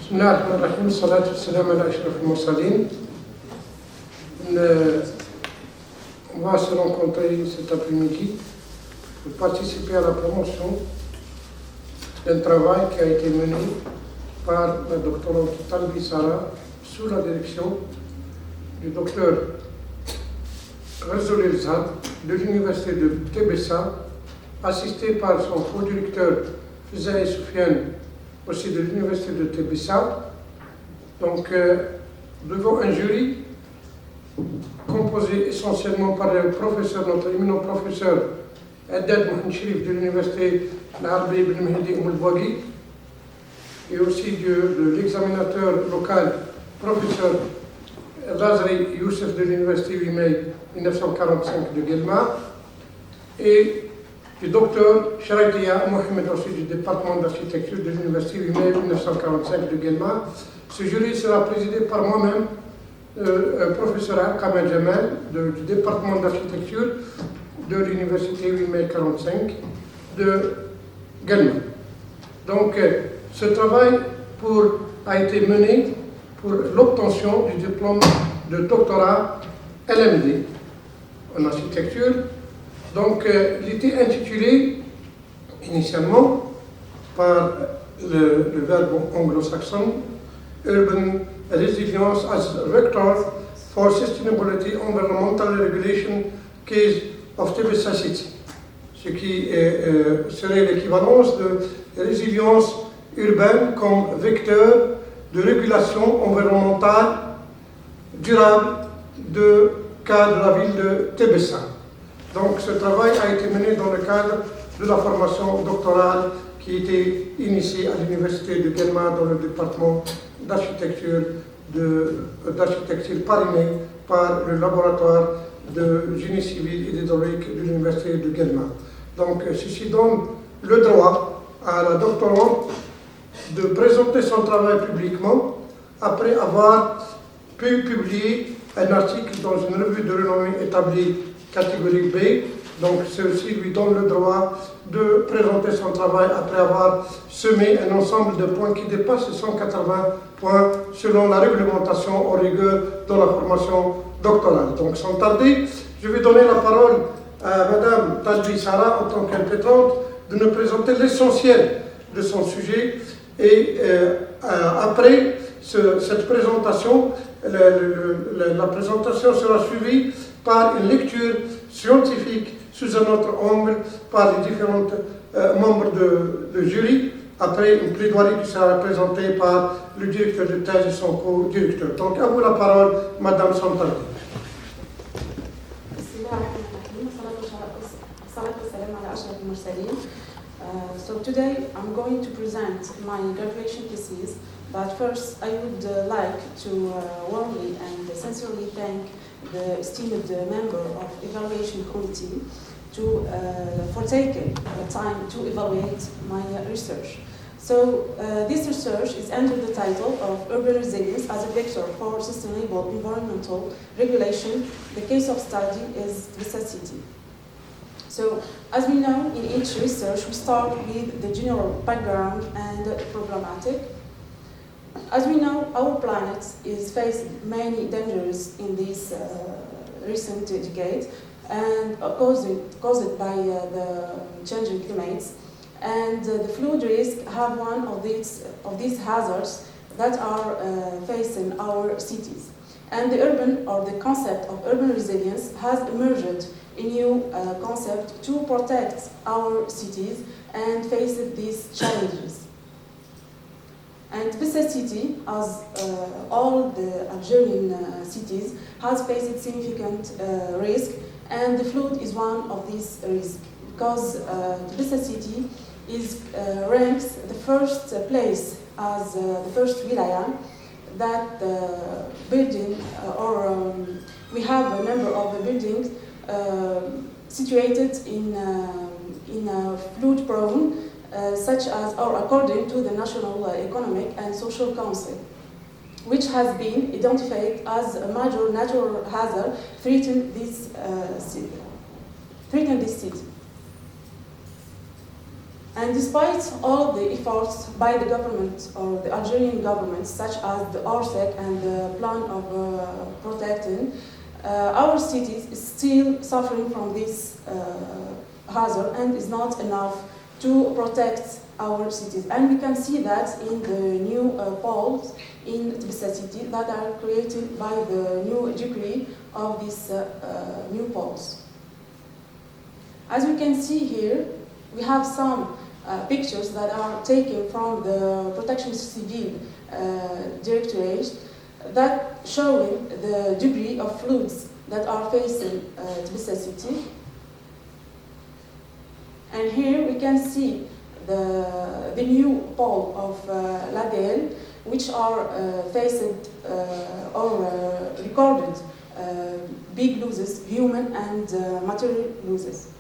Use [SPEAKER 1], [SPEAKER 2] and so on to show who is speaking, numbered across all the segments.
[SPEAKER 1] بسم الله الرحمن الرحيم الصلاة والسلام على أشرف المرسلين. On va se rencontrer cet après-midi pour participer à la promotion d'un travail qui a été mené par la doctorante Talbi Sara sous la direction du docteur Rezolil Zad de l'université de Tébessa, assisté par son co-directeur Faizaï Soufiane, aussi de l'université de Tébessa. Donc, devant un jury composé essentiellement par le professeur, notre éminent professeur Haddad Mohamed Sherif de l'université l'Arbi Ben Mehdi Oumoulbouaghi, et aussi de l'examinateur local, professeur Razri Youssef de l'université 8 mai 1945 de Guelma, et du docteur Sharaitia Mohamed aussi du département d'architecture de l'université 8 mai 1945 de Guelma. Ce jury sera présidé par moi-même, professeur Kamal Jamal du département d'architecture de l'université 8 mai 1945 de Guelma. Donc, ce travail a été mené pour l'obtention du diplôme de doctorat LMD en architecture. Donc, il était intitulé initialement par le verbe anglo-saxon Urban Resilience as Vector for Sustainability Environmental Regulation Case of Tébessa City, ce qui serait l'équivalence de résilience urbaine comme vecteur de régulation environnementale durable de cas de la ville de Tébessa. Donc ce travail a été mené dans le cadre de la formation doctorale qui était initiée à l'université de Guelma dans le département d'architecture Paris-May par le laboratoire de génie civil et d'hydraulique de l'université de Guelma. Donc ceci donne le droit à la doctorante de présenter son travail publiquement après avoir pu publier un article dans une revue de renommée établie catégorie B. Donc ceci lui donne le droit de présenter son travail après avoir semé un ensemble de points qui dépasse 180 points selon la réglementation en rigueur dans la formation doctorale. Donc sans tarder, je vais donner la parole à Madame Talbi Sara en tant qu'impétrante de nous présenter l'essentiel de son sujet, et après cette présentation, la présentation sera suivie par une lecture scientifique sous un autre angle par les différents membres de jury, après une plaidoirie qui sera présentée par le directeur de thèse et son co-directeur. Donc à vous la parole, Madame Santardi.
[SPEAKER 2] So today I'm going to present my graduation thesis, but first I would like to warmly and sincerely thank the esteemed member of evaluation committee for taking the time to evaluate my research. So this research is under the title of Urban Resilience as a Vector for Sustainable Environmental Regulation. The case of study is Tébessa City. So, as we know, in each research, we start with the general background and problematic. As we know, our planet is facing many dangers in this recent decade, and caused by the changing climates. And the flood risk have one of these hazards that are facing our cities. And the concept of urban resilience has emerged a new concept to protect our cities and face these challenges. And Tébessa City, as all the Algerian cities, has faced significant risk, and the flood is one of these risks, because Tébessa City ranks the first place as the first wilaya that building, we have a number of buildings situated in flood prone, such as, or according to the National Economic and Social Council, which has been identified as a major natural hazard threatening this city. And And despite all the efforts by the government or the Algerian government, such as the ORSEC and the plan of protecting, our city is still suffering from this hazard and is not enough to protect our cities. And we can see that in the new poles in Tbilisi city that are created by the new decree of these new poles. As you can see here, we have some pictures that are taken from the Protection Civil Directorate that showing the degree of floods that are facing Tbilisi city. And here we can see the new pole of l'ADL, which are faced or recorded big losses, human and material losses.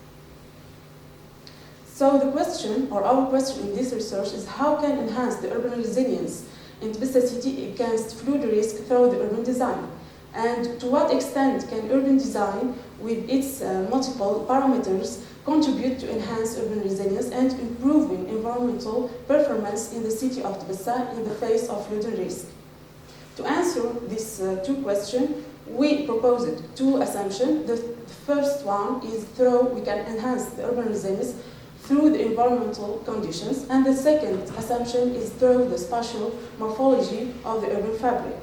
[SPEAKER 2] So the question, or our question in this research, is how can enhance the urban resilience in Tbilisi city against flood risk through the urban design? And to what extent can urban design, with its multiple parameters, contribute to enhance urban resilience and improving environmental performance in the city of Tbilisi in the face of flood risk? To answer these two questions, we proposed two assumptions. The first one is through we can enhance the urban resilience through the environmental conditions, and the second assumption is through the spatial morphology of the urban fabric.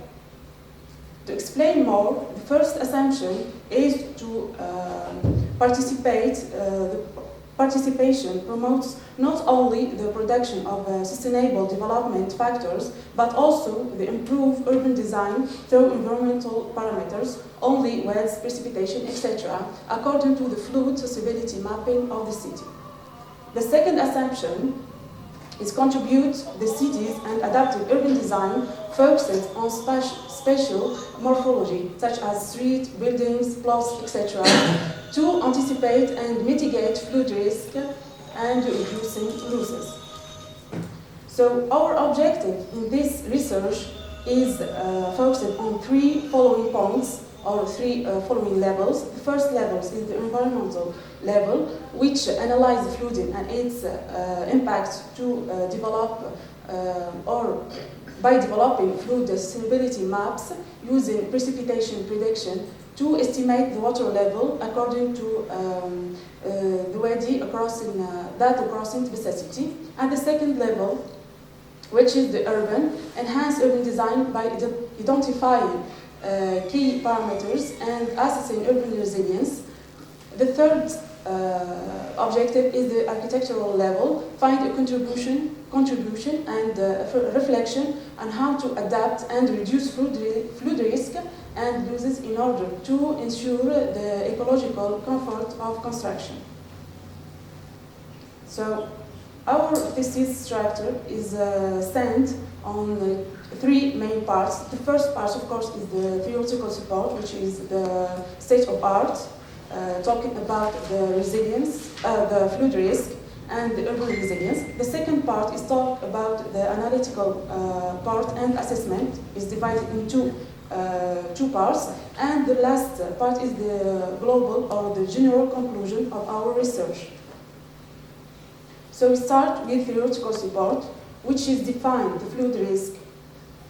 [SPEAKER 2] To explain more, the first assumption is to the participation promotes not only the production of sustainable development factors, but also the improved urban design through environmental parameters, only wells, precipitation, etc., according to the flood sustainability mapping of the city. The second assumption is contribute the cities and adaptive urban design focused on spatial morphology, such as streets, buildings, plots, etc., to anticipate and mitigate flood risk and reducing losses. So our objective in this research is focused on three following points, or three following levels. The first level is the environmental level, which analyzes flooding and its impact to develop or by developing flood sustainability maps using precipitation prediction to estimate the water level according to the Wadi crossing Tbilisi city. And the second level, which is the urban, enhanced urban design by identifying key parameters and assessing urban resilience. The third objective is the architectural level, find a contribution and reflection on how to adapt and reduce flood risk and losses in order to ensure the ecological comfort of construction. So our thesis structure is stand on three main parts. The first part, of course, is the theoretical support, which is the state of art, talking about the resilience, the flood risk, and the urban resilience. The second part is talk about the analytical part and assessment, is divided into two parts. And the last part is the global or the general conclusion of our research. So we start with theoretical support, which is defined the flood risk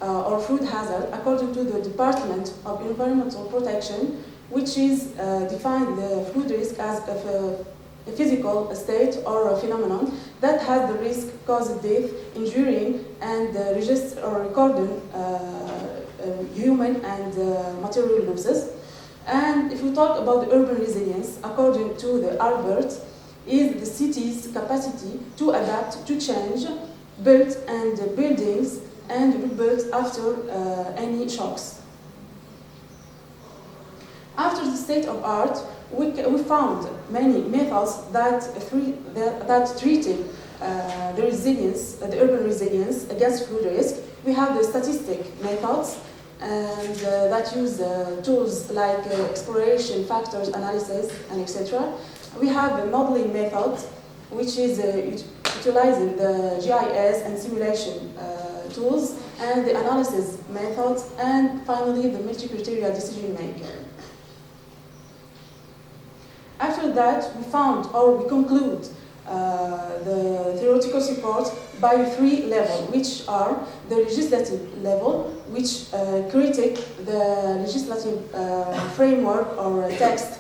[SPEAKER 2] or flood hazard according to the Department of Environmental Protection, which is defined the flood risk as a physical state or a phenomenon that has the risk causing death, injuring, and recording human and material losses. And if we talk about the urban resilience, according to the Albert, is the city's capacity to adapt to change, build and buildings, and rebuild after any shocks. After the state of art, we found many methods that treated the resilience, the urban resilience against flood risk. We have the statistic methods, and that use tools like exploration, factors, analysis, and etc. We have the modeling method, which is utilizing the GIS and simulation tools, and the analysis method, and finally the multi-criteria decision maker. After that, we found, or we conclude, the theoretical support by three levels, which are the legislative level, which critique the legislative framework or text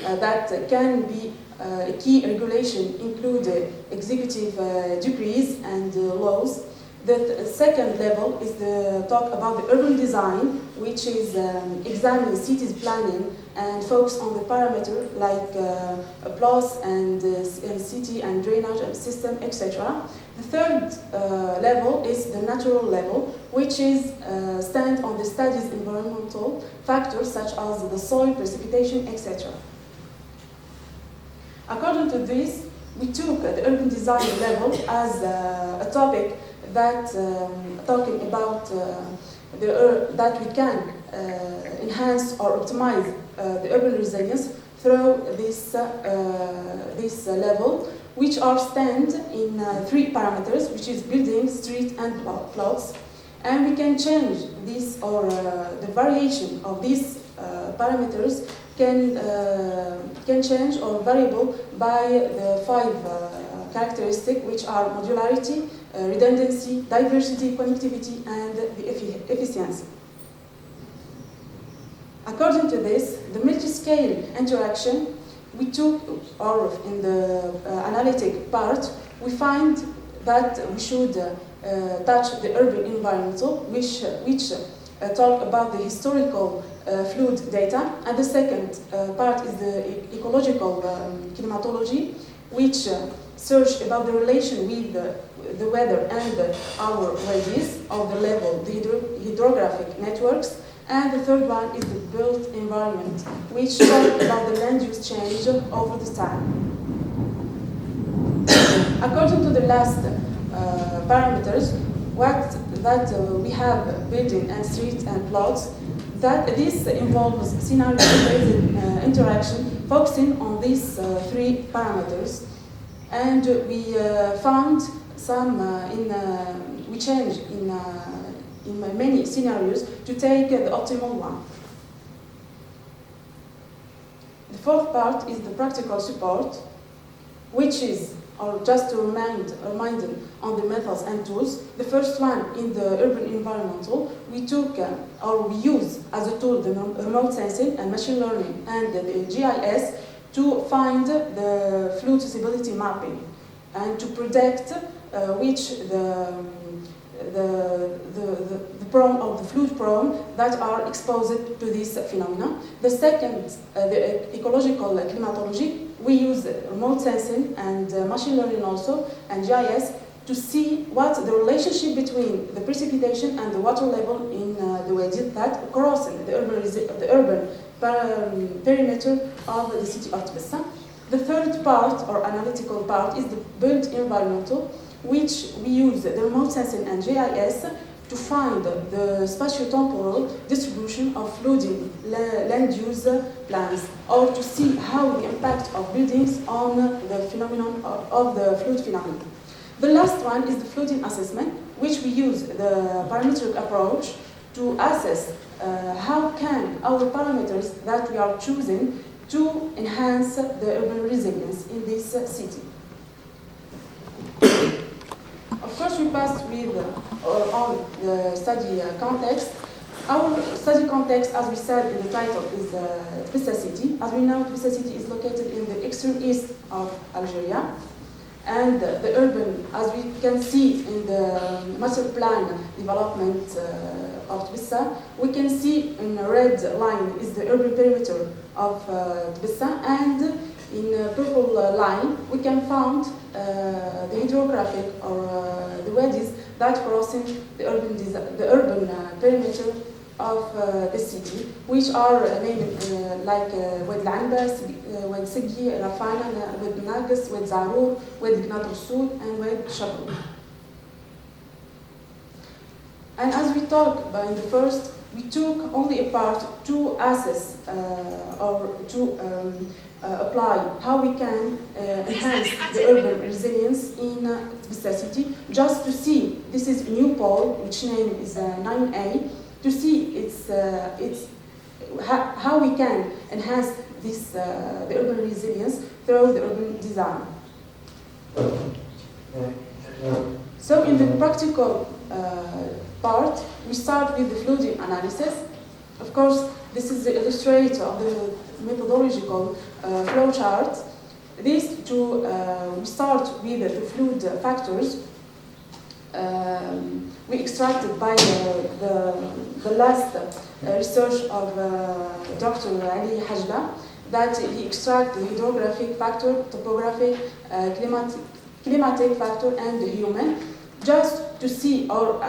[SPEAKER 2] that can be a key regulation, include executive decrees and laws. The second level is the talk about the urban design, which is examining cities planning and focus on the parameter like plots and city and drainage system, etc. The third level is the natural level, which is stand on the studies environmental factors such as the soil, precipitation, etc. According to this, we took the urban design level as a topic that talking about that we can enhance or optimize the urban resilience through this level, which are stand in three parameters, which is buildings, street, and plots. And we can change this, or the variation of these parameters can change or variable by the five characteristics, which are modularity, redundancy, diversity, connectivity, and the efficiency. According to this, the multi-scale interaction we took, or in the analytic part, we find that we should touch the urban environmental, which talk about the historical fluid data, and the second part is the ecological climatology, which search about the relation with the weather and our wages of the level, the hydrographic networks. And the third one is the built environment, which talks about the land use change over the time. According to the last parameters, we have building and street and plots, that this involves scenario-based interaction focusing on these three parameters. And we found some, we changed in many scenarios to take the optimal one. The fourth part is the practical support, which is, or just to remind on the methods and tools. The first one in the urban environmental, we took or we use as a tool the remote sensing and machine learning and the GIS to find the fluid visibility mapping and to predict which the prone or the fluid prone that are exposed to this phenomenon. The second, the ecological climatology, we use remote sensing and machine learning also and GIS to see what the relationship between the precipitation and the water level in the wedges that crossing the urban perimeter of the city of Tbilisi. The third part, or analytical part, is the built environmental, which we use the remote sensing and GIS to find the spatio-temporal distribution of flooding land use plans, or to see how the impact of buildings on the phenomenon of the flood phenomenon. The last one is the flooding assessment, which we use the parametric approach to assess how can our parameters that we are choosing to enhance the urban resilience in this city. Of course, we passed with on the study context. Our study context, as we said in the title, is Tbilisi city. As we know, Tbilisi city is located in the extreme east of Algeria. And the urban, as we can see in the master plan development of Tbilisi, we can see in a red line is the urban perimeter of Tbilisi, and in a purple line we can find the hydrographic or the wedges that crossing the urban perimeter of the city, which are named like Wad Al-Anbas, Wad Sigi, Rafana, Wad Nagas, Wad Zarour, Wad Gnadr Sud, and Wad Shabrouk. And as we talked in the first, we took only a part to assess or to apply how we can enhance the urban resilience in Tbilisi city, just to see, this is a new poll, which name is 9A, to see how we can enhance this, the urban resilience through the urban design. So in the practical part, we start with the flooding analysis. Of course, this is the illustrator of the methodological flow chart. We start with the flood factors we extracted by the last research of Dr. Ali Hajla, that he extracted the hydrographic factor, topographic, climatic factor, and the human, just to see or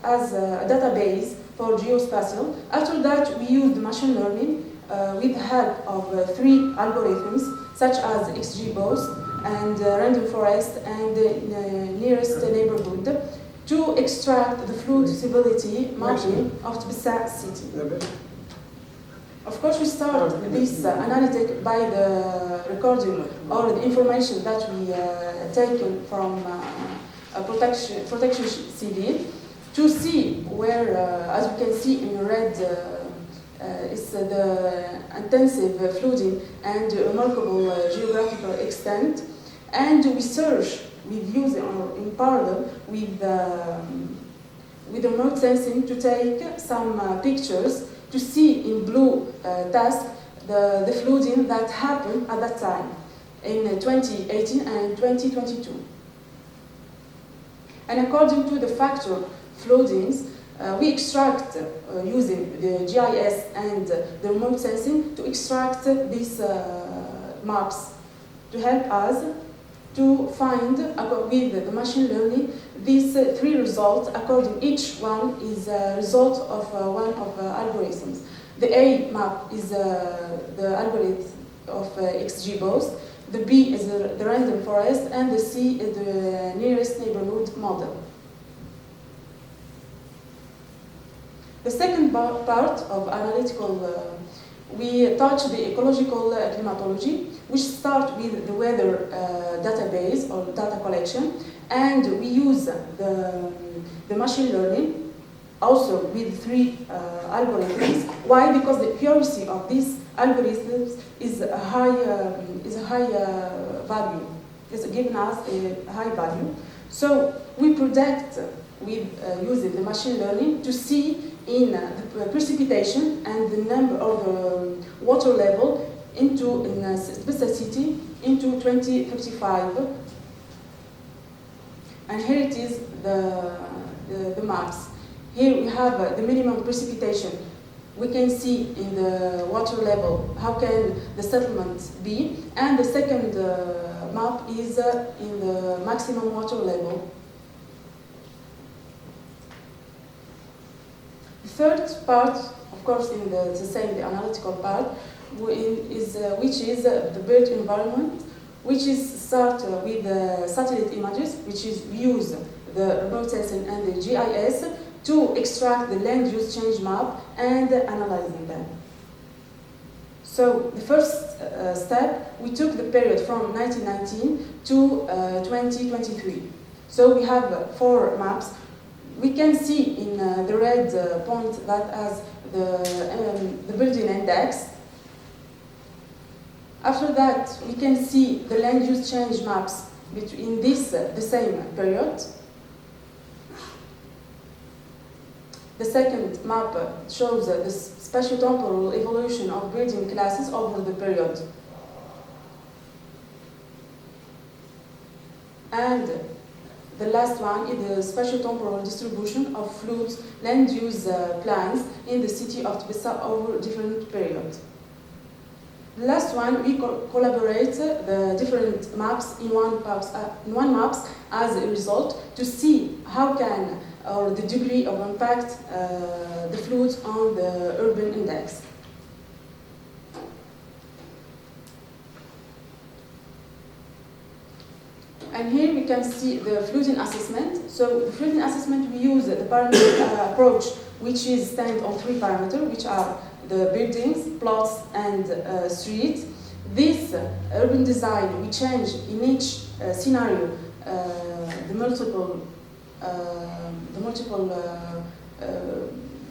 [SPEAKER 2] as a database for geospatial. After that, we used machine learning with the help of 3 algorithms, such as XGBoost and random forest and nearest neighborhood, to extract the flood stability mapping of Tbisa city. Of course, we start this analytic by the recording or the information that we taken from a protection civil, to see where, as you can see in red, is the intensive flooding and remarkable geographical extent, and we search with using or in parallel with remote sensing to take some pictures to see in blue task the flooding that happened at that time in 2018 and 2022. And according to the factor floodings, we extract using the GIS and the remote sensing to extract these maps to help us to find, with the machine learning, these 3 results. According, each one is a result of one of algorithms. The A map is the algorithm of XGBoost, the B is the random forest, and the C is the nearest neighborhood model. The second part of analytical, we touch the ecological climatology, which start with the weather database or data collection, and we use the machine learning also with 3 algorithms. Why? Because the accuracy of these algorithms is a high value. It's given us a high value. So we predict with using the machine learning to see in the precipitation and the number of water level in Tbisa city into 2035. And here it is the maps. Here we have the minimum precipitation. We can see in the water level how can the settlement be, and the second map is in the maximum water level. The third part, of course, in the analytical part, which is the built environment, which is start with satellite images, which is use the remote sensing and the GIS to extract the land use change map and analyzing them. So the first step, we took the period from 1919 to 2023. So we have 4 maps. We can see in the red point that as the building index. After that, we can see the land use change maps between this the same period. The second map shows the spatiotemporal evolution of building classes over the period. And the last one is the spatiotemporal distribution of flood land use plans in the city of Tbisa over different periods. The last one, we collaborate the different maps in one maps as a result to see how can or the degree of impact the floods on the urban index. And here we can see the flooding assessment. So the flooding assessment, we use the parameter approach, which is stand on 3 parameters, which are the buildings, plots, and streets. This urban design, we change in each scenario the multiple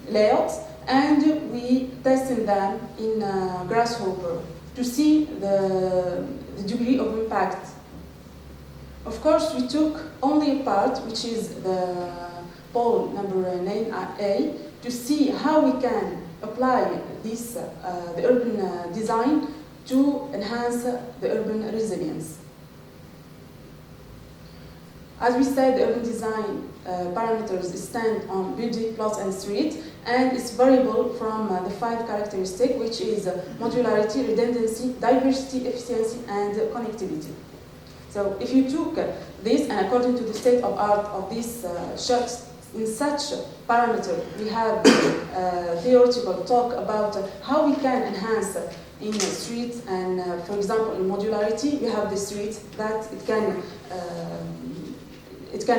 [SPEAKER 2] layouts, and we testing them in Grasshopper to see the degree of impact. Of course, we took only a part, which is the pole number 9A, to see how we can apply this, the urban design to enhance the urban resilience. As we said, the urban design parameters stand on building, plots, and street, and it's variable from the 5 characteristics, which is modularity, redundancy, diversity, efficiency, and connectivity. So if you took this, and according to the state of art of this shots, in such parameter, we have theoretical talk about how we can enhance in streets, and for example, in modularity, we have the street that it can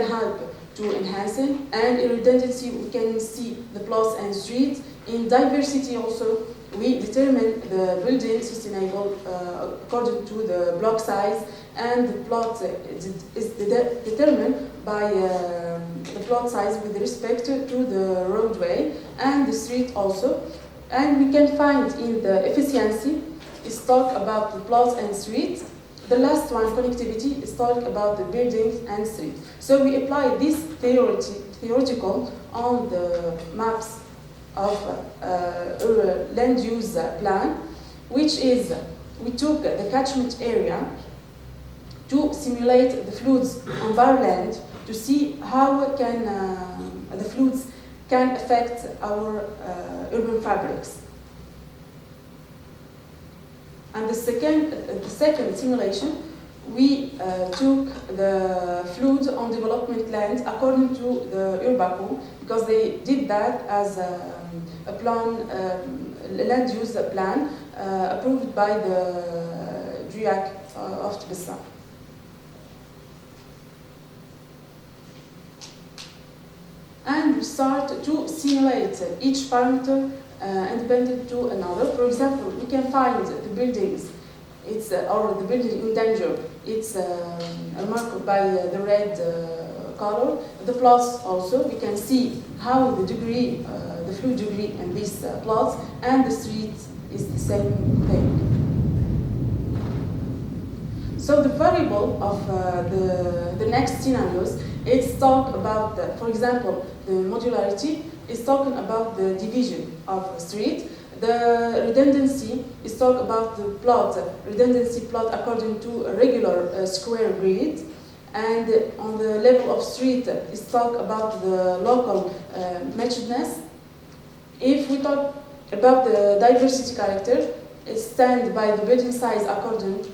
[SPEAKER 2] help to enhance it, and in redundancy, we can see the plots and streets. In diversity also, we determine the building sustainable according to the block size, and the plot is determined by the plot size with respect to the roadway and the street also. And we can find in the efficiency is talk about the plots and streets. The last one, connectivity, is talk about the buildings and streets. So we apply this theoretical on the maps of land use plan, which is we took the catchment area to simulate the fluids on our land to see how can the fluids can affect our urban fabrics. And the second simulation, we took the fluid on development land according to the URBACO, because they did that as a plan, land use plan approved by the DRIAC of Tbilisi. And we start to simulate each parameter independent to another. For example, we can find the buildings, or the building in danger. It's marked by the red color. The plots also, we can see how the degree, the fluid degree in these plots, and the street is the same thing. So the variable of the next scenarios, it's talk about, for example, the modularity is talking about the division of a street. The redundancy is talk about the plot, redundancy plot according to a regular square grid. And on the level of street is talk about the local matchedness. If we talk about the diversity character, it stands by the building size according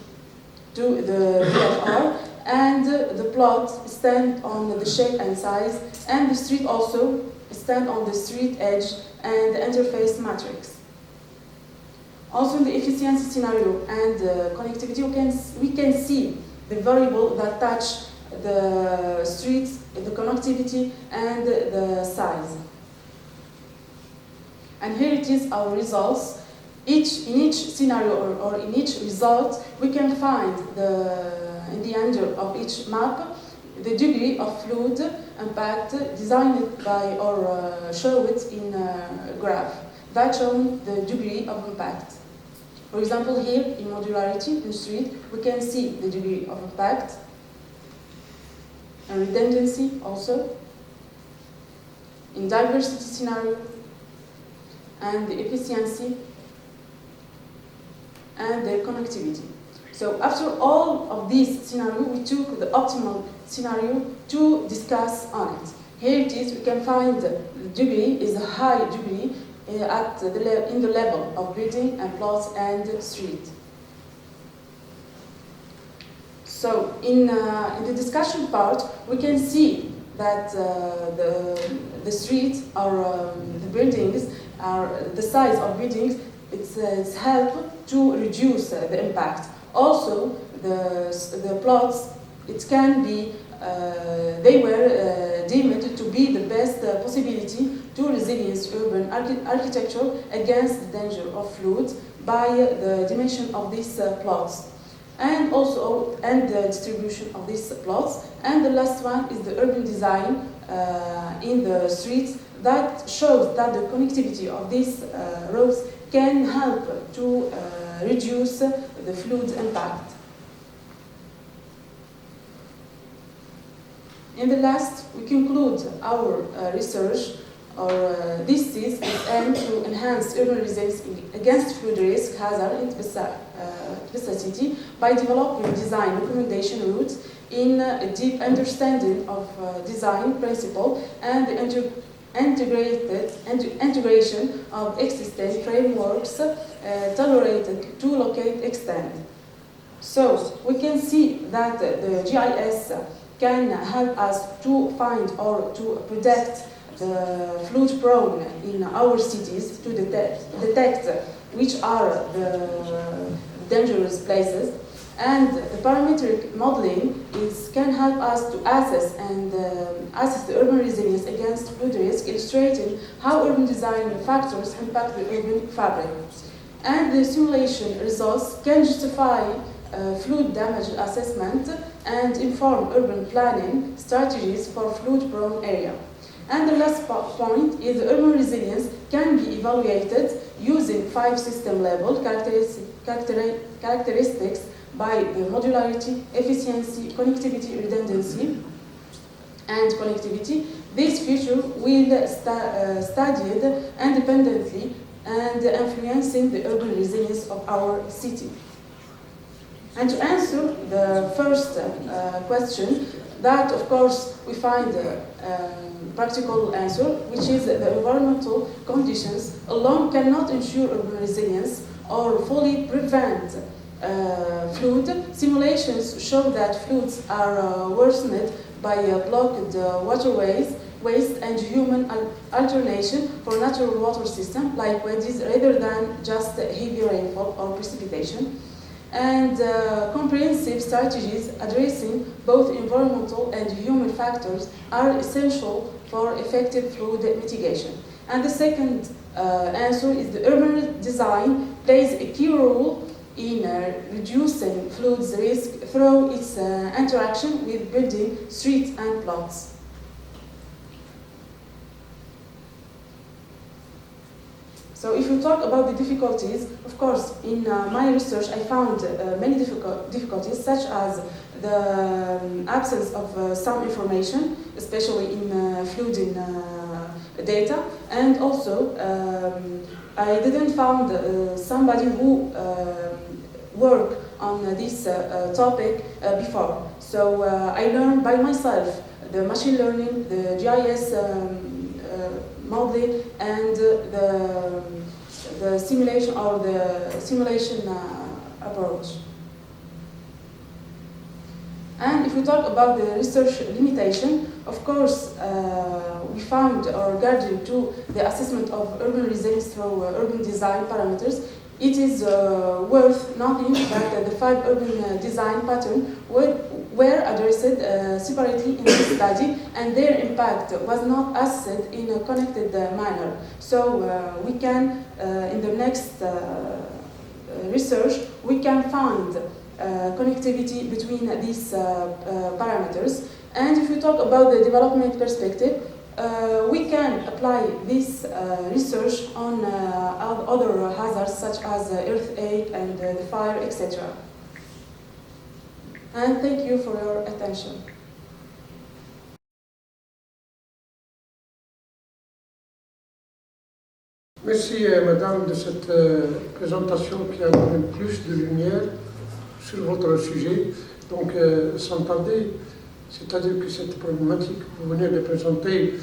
[SPEAKER 2] to the VFR, and the plot stand on the shape and size, and the street also stand on the street edge and the interface matrix. Also in the efficiency scenario and connectivity, we can see the variable that touch the streets, the connectivity, and the size. And here it is our results. In each scenario or in each result, we can find in the end of each map the degree of fluid impact designed by or show it in a graph that shows the degree of impact. For example, here in modularity in street, we can see the degree of impact and redundancy also in diversity scenario, and the efficiency and the connectivity. So after all of these scenarios, we took the optimal scenario to discuss on it. Here it is, we can find the degree is a high degree in the level of building and plots and street. So in the discussion part, we can see that the streets or the buildings, the size of buildings, it's help to reduce the impact. Also, the plots, it can be, they were deemed to be the best possibility to resilience urban architecture against the danger of floods by the dimension of these plots, and also the distribution of these plots. And the last one is the urban design in the streets that shows that the connectivity of these roads can help to reduce the flood impact. In the last, we conclude our research or thesis aimed to enhance urban resilience against food risk hazard in Tbilisi city by developing design recommendation routes in a deep understanding of design principle and the integration of existing frameworks tolerated to locate extent. So we can see that the GIS can help us to find or to predict the flood prone in our cities, to detect which are the dangerous places, and the parametric modeling can help us to assess the urban resilience against flood risk, illustrating how urban design factors impact the urban fabric. And the simulation results can justify flood damage assessment and inform urban planning strategies for flood-prone area. And the last point is urban resilience can be evaluated using 5 system-level characteristics by the modularity, efficiency, connectivity, redundancy, and connectivity. This feature will studied independently and influencing the urban resilience of our city. And to answer the first question, that of course we find a practical answer, which is the environmental conditions alone cannot ensure urban resilience or fully prevent flood. Simulations show that floods are worsened by blocked waterways, waste and human alternation for natural water system like wedges rather than just heavy rainfall or precipitation. And comprehensive strategies addressing both environmental and human factors are essential for effective flood mitigation. And the second answer is the urban design plays a key role in reducing floods risk through its interaction with building, streets and plots. So if you talk about the difficulties, of course, in my research I found many difficulties, such as the absence of some information, especially in flooding data, and also I didn't find somebody who worked on this topic before. So I learned by myself the machine learning, the GIS modeling, and the simulation or the simulation approach. And if we talk about the research limitation, of course, we found regarding to the assessment of urban resilience through urban design parameters, it is worth noting that the 5 urban design patterns were addressed separately in this study, and their impact was not assessed in a connected manner. So we can, in the next research, we can find connectivity between these parameters. And if we talk about the development perspective, we can apply this research on other hazards such as earthquake and the fire, etc. And thank you for your attention.
[SPEAKER 1] Merci Madame de cette présentation qui a donné plus de lumière sur votre sujet. Donc sans tarder, c'est-à-dire que cette problématique que vous venez de présenter,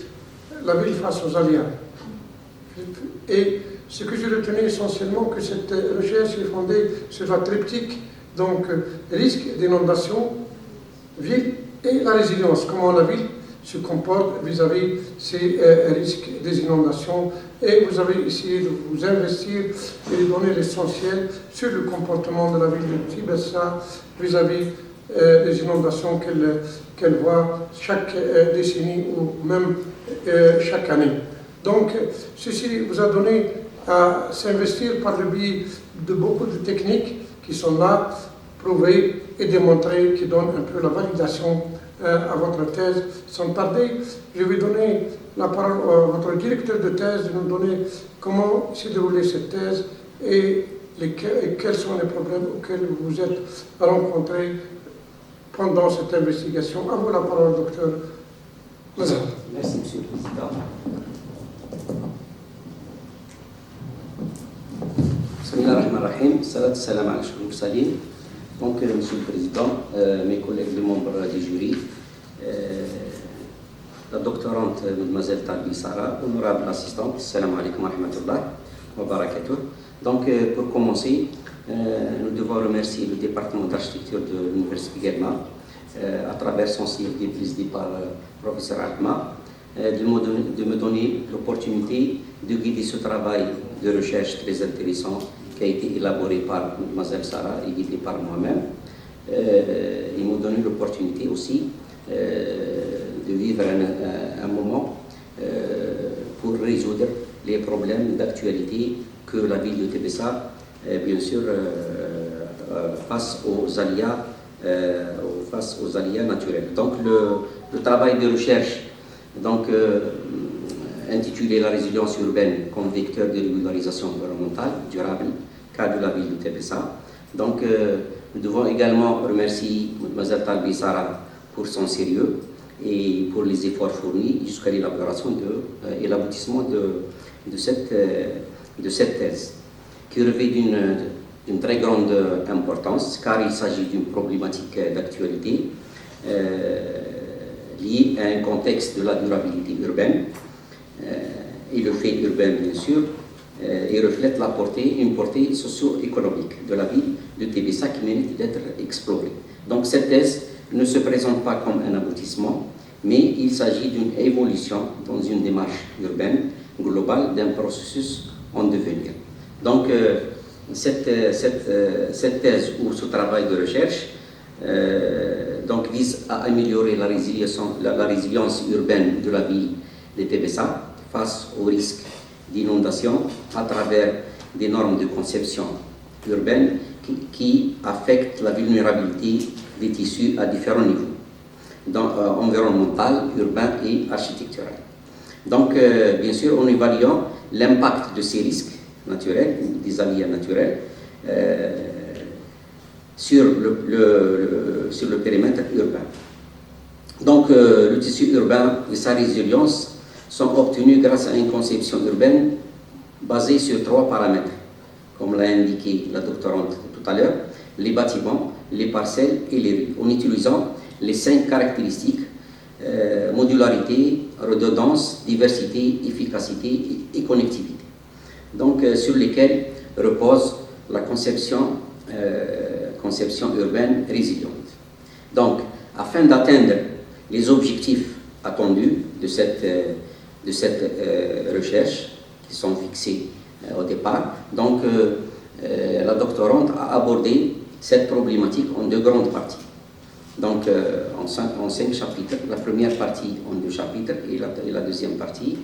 [SPEAKER 1] la ville face aux aléas. Et ce que j'ai retenu essentiellement, que cette recherche est fondée sur la triptyque, donc risque d'inondation, ville et la résilience, comment la ville se comporte vis-à-vis ces risques des inondations. Et vous avez essayé de vous investir et de donner l'essentiel sur le comportement de la ville de Tbilisi vis-à-vis des inondations qu'elle voit chaque décennie ou même chaque année. Donc, ceci vous a donné à s'investir par le biais de beaucoup de techniques qui sont là, prouvées et démontrées, qui donnent un peu la validation à votre thèse. Sans tarder, je vais donner la parole à votre directeur de thèse de nous donner comment s'est déroulée cette thèse et quels sont les problèmes auxquels vous vous êtes rencontrés pendant cette investigation. À vous la parole, docteur Madame.
[SPEAKER 3] Merci, Monsieur le Président. Bismillahirrahmanirrahim. Salat salam ala al-mursalin. Donc, Monsieur le Président, mes collègues, les membres du jury, la doctorante Mademoiselle Talbi Sarah, honorable assistante, salam alaikum wa rahmatullah wa barakatuh. Donc, pour commencer, nous devons remercier le département d'architecture de l'Université Guelma, à travers son CFD présidé par le professeur Atma, de me donner l'opportunité de guider ce travail de recherche très intéressant qui a été élaboré par Mademoiselle Sarah et guidé par moi-même. Ils m'ont donné l'opportunité aussi de vivre un moment pour résoudre les problèmes d'actualité que la ville de Tébessa, bien sûr, face aux aléas naturels. Donc le travail de recherche intitulé La résilience urbaine comme vecteur de régularisation environnementale durable, cas de la ville de Tébessa. Donc nous devons également remercier Mlle Talbi Sarah pour son sérieux et pour les efforts fournis jusqu'à l'élaboration et l'aboutissement de cette thèse, qui revêt d'une très grande importance, car il s'agit d'une problématique d'actualité liée à un contexte de la durabilité urbaine et le fait urbain, bien sûr, et reflète une portée socio-économique de la ville de Tébessa qui mérite d'être explorée. Donc cette thèse ne se présente pas comme un aboutissement, mais il s'agit d'une évolution dans une démarche urbaine globale d'un processus en devenir. Donc cette thèse ou ce travail de recherche vise à améliorer la résilience urbaine de la ville de Tébessa face aux risques d'inondation à travers des normes de conception urbaine qui affectent la vulnérabilité des tissus à différents niveaux, environnemental, urbain et architectural. Donc, bien sûr, en évaluant l'impact de ces risques naturels, des aléas naturels, sur le périmètre urbain. Donc, le tissu urbain et sa résilience sont obtenus grâce à une conception urbaine basée sur 3 paramètres, comme l'a indiqué la doctorante tout à l'heure: les bâtiments, les parcelles et les rues, en utilisant les 5 caractéristiques modularité, redondance, diversité, efficacité et connectivité. Donc, sur lesquels repose la conception urbaine résiliente. Donc, afin d'atteindre les objectifs attendus de cette recherche qui sont fixés au départ, donc la doctorante a abordé cette problématique en 2 grandes parties. Donc en 5 chapitres, la première partie en 2 chapitres et la deuxième partie,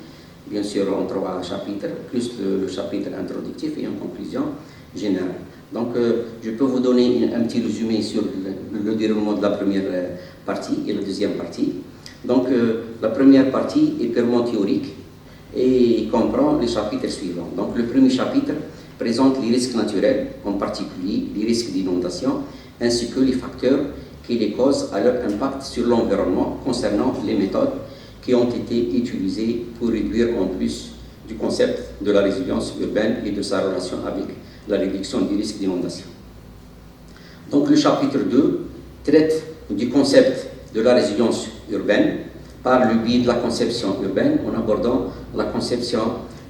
[SPEAKER 3] bien sûr, en 3 chapitres, plus le chapitre introductif et en conclusion générale. Donc je peux vous donner un petit résumé sur le déroulement de la première partie et la deuxième partie. Donc la première partie est purement théorique et comprend les chapitres suivants. Donc le premier chapitre présente les risques naturels, en particulier les risques d'inondation, ainsi que les facteurs qui les causent à leur impact sur l'environnement concernant les méthodes qui ont été utilisées pour réduire en plus du concept de la résilience urbaine et de sa relation avec la réduction du risque d'inondation. Donc le chapitre 2 traite du concept de la résilience urbaine par le biais de la conception urbaine, en abordant la conception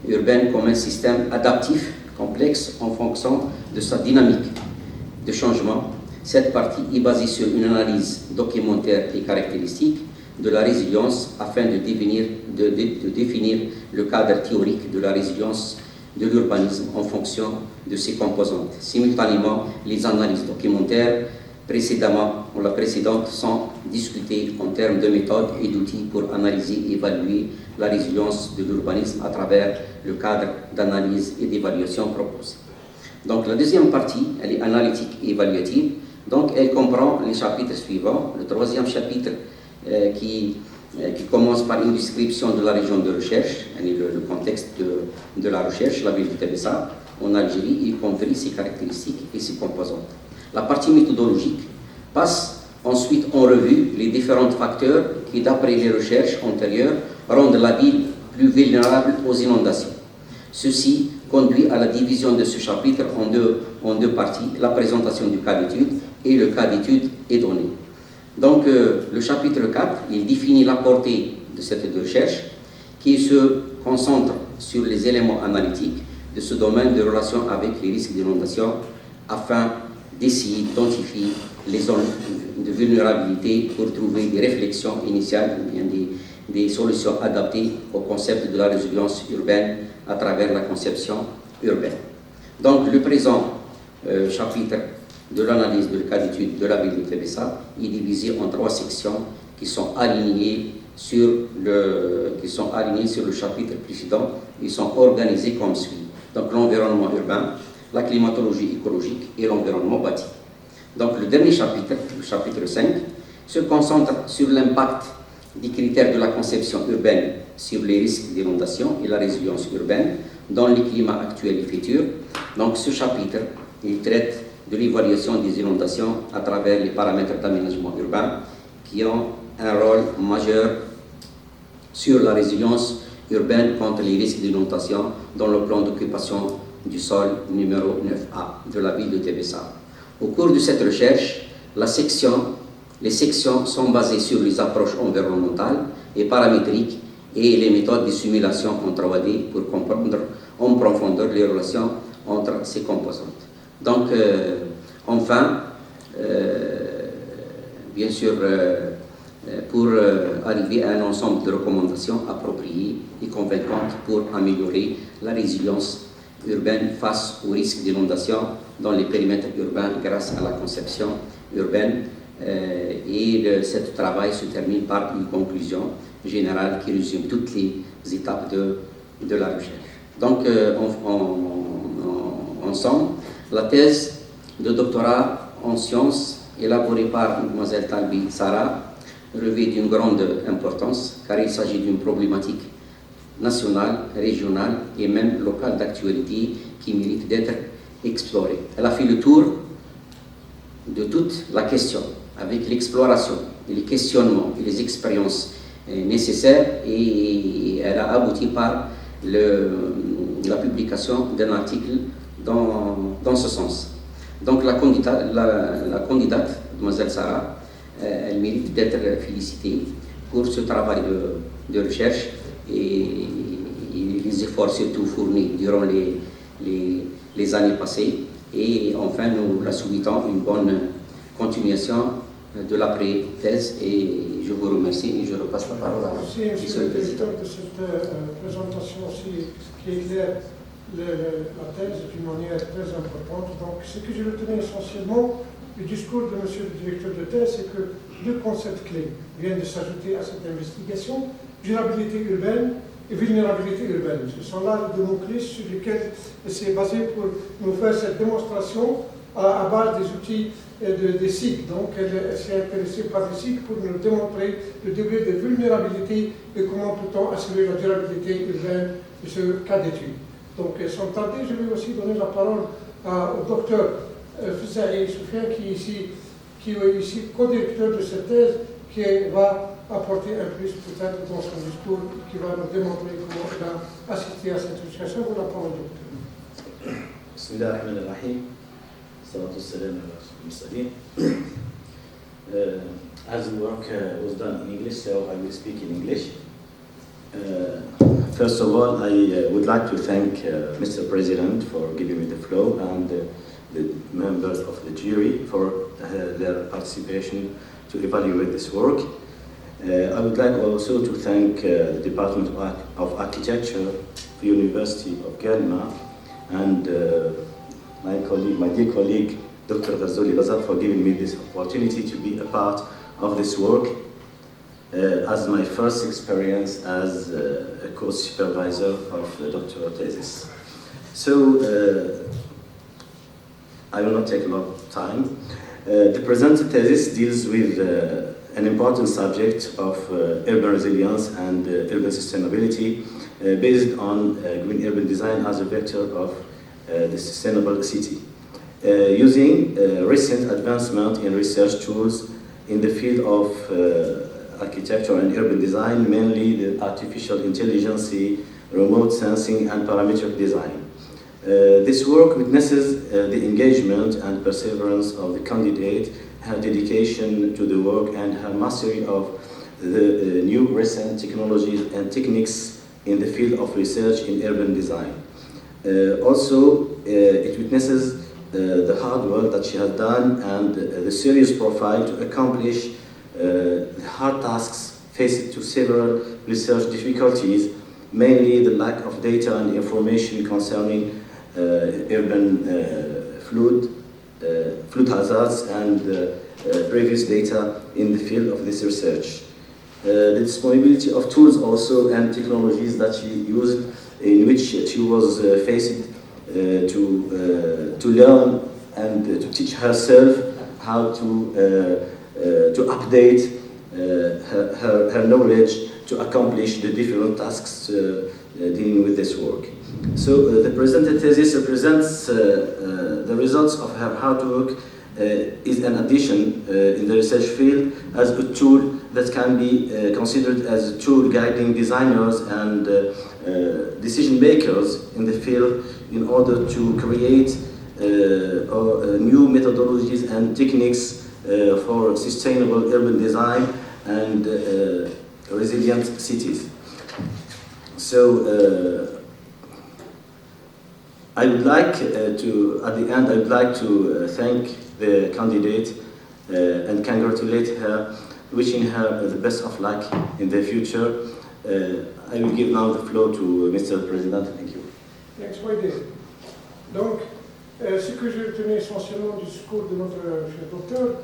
[SPEAKER 3] urbaine comme un système adaptif complexe en fonction de sa dynamique de changement. Cette partie est basée sur une analyse documentaire et caractéristique de la résilience afin de définir le cadre théorique de la résilience de l'urbanisme en fonction de ses composantes. Simultanément, les analyses documentaires précédentes sont discutées en termes de méthodes et d'outils pour analyser et évaluer la résilience de l'urbanisme à travers le cadre d'analyse et d'évaluation proposé. Donc la deuxième partie, elle est analytique et évaluative. Donc elle comprend les chapitres suivants. Le troisième chapitre qui commence par une description de la région de recherche, le contexte de la recherche, la ville de Tébessa, en Algérie, y compris ses caractéristiques et ses composantes. La partie méthodologique passe Ensuite, on revue les différents facteurs qui, d'après les recherches antérieures, rendent la ville plus vulnérable aux inondations. Ceci conduit à la division de ce chapitre en deux parties, la présentation du cas d'étude et le cas d'étude est donné. Donc, le chapitre 4, il définit la portée de cette recherche qui se concentre sur les éléments analytiques de ce domaine de relation avec les risques d'inondation afin d'essayer d'identifier les zones de vulnérabilité pour trouver des réflexions initiales ou bien des solutions adaptées au concept de la résilience urbaine à travers la conception urbaine. Donc, le présent chapitre de l'analyse du cas d'étude de la ville de Tébessa est divisé en 3 sections qui sont alignées sur le chapitre précédent. Ils sont organisés comme suit. Donc, l'environnement urbain, la climatologie écologique et l'environnement bâti. Donc, le dernier chapitre, le chapitre 5, se concentre sur l'impact des critères de la conception urbaine sur les risques d'inondation et la résilience urbaine dans les climats actuels et futurs. Donc, ce chapitre, il traite de l'évaluation des inondations à travers les paramètres d'aménagement urbain qui ont un rôle majeur sur la résilience urbaine contre les risques d'inondation dans le plan d'occupation du sol numéro 9A de la ville de Tébessa. Au cours de cette recherche, les sections sont basées sur les approches environnementales et paramétriques et les méthodes de simulation en 3D pour comprendre en profondeur les relations entre ces composantes. Donc, enfin, bien sûr, pour arriver à un ensemble de recommandations appropriées et convaincantes pour améliorer la résilience urbaine face aux risques d'inondation dans les périmètres urbains grâce à la conception urbaine. Ce travail se termine par une conclusion générale qui résume toutes les étapes de la recherche. Donc, ensemble, la thèse de doctorat en sciences élaborée par Mlle Talbi Sarah revêt d'une grande importance car il s'agit d'une problématique nationale, régionale et même locale d'actualité qui mérite d'être explorée. Elle a fait le tour de toute la question avec l'exploration et les questionnements et les expériences nécessaires et elle a abouti par la publication d'un article dans ce sens. Donc la candidate, Mlle Sarah, elle mérite d'être félicitée pour ce travail de recherche et les efforts surtout fournis durant les années passées. Et enfin, nous la souhaitons une bonne continuation de l'après-thèse et je vous remercie et je repasse la parole à
[SPEAKER 1] Merci, Monsieur le Directeur, de cette présentation aussi qui éclaire la thèse d'une manière très importante. Donc, ce que j'ai retenu essentiellement du discours de Monsieur le Directeur de thèse, c'est que 2 concepts clés viennent de s'ajouter à cette investigation: durabilité urbaine et vulnérabilité urbaine. Ce sont là 2 mots-clés sur lesquels c'est basé pour nous faire cette démonstration à base des outils des cycles. Donc, elle s'est intéressée par les cycles pour nous démontrer le degré de vulnérabilité et comment peut-on assurer la durabilité urbaine de ce cas d'étude. Donc, sans tarder, je vais aussi donner la parole au docteur Fzaï Soufiane, qui est ici co-directeur de cette thèse, qui va apporter un plus peut-être dans son discours, qui va nous démontrer comment il a assisté à cette recherche. Vous la parole, docteur.
[SPEAKER 4] Bismillahirrahmanirrahim. Salatu wassalam ala Rasulil Mursalin. As the work was done in English, so I will speak in English. First of all, I would like to thank Mr. President for giving me the floor and the members of the jury for their participation to evaluate this work. I would like also to thank the Department of Architecture, the University of Galma, and my dear colleague, Dr. Ghazoli Bazat, for giving me this opportunity to be a part of this work as my first experience as a co-supervisor of the doctoral thesis. So, I will not take a lot of time. The present thesis deals with an important subject of urban resilience and urban sustainability based on green urban design as a vector of the sustainable city. Using recent advancement in research tools in the field of architecture and urban design, mainly the artificial intelligence, remote sensing, and parametric design. This work witnesses the engagement and perseverance of the candidate, her dedication to the work, and her mastery of the new recent technologies and techniques in the field of research in urban design. Also, it witnesses the hard work that she has done and the serious profile to accomplish the hard tasks faced to several research difficulties, mainly the lack of data and information concerning urban flood hazards and previous data in the field of this research. The disponibility of tools also and technologies that she used, in which she was faced to learn and to teach herself how to update her knowledge to accomplish the different tasks dealing with this work. So the presented thesis represents the results of her hard work, is an addition in the research field as a tool that can be considered as a tool guiding designers and decision makers in the field in order to create new methodologies and techniques for sustainable urban design and resilient cities. So I would like at the end, I would like to thank the candidate and congratulate her, wishing her the best of luck in the future. I will give now the floor to Mr. President. Thank you.
[SPEAKER 1] Next Friday. Donc, ce que je retenais essentiellement du discours de notre cher docteur,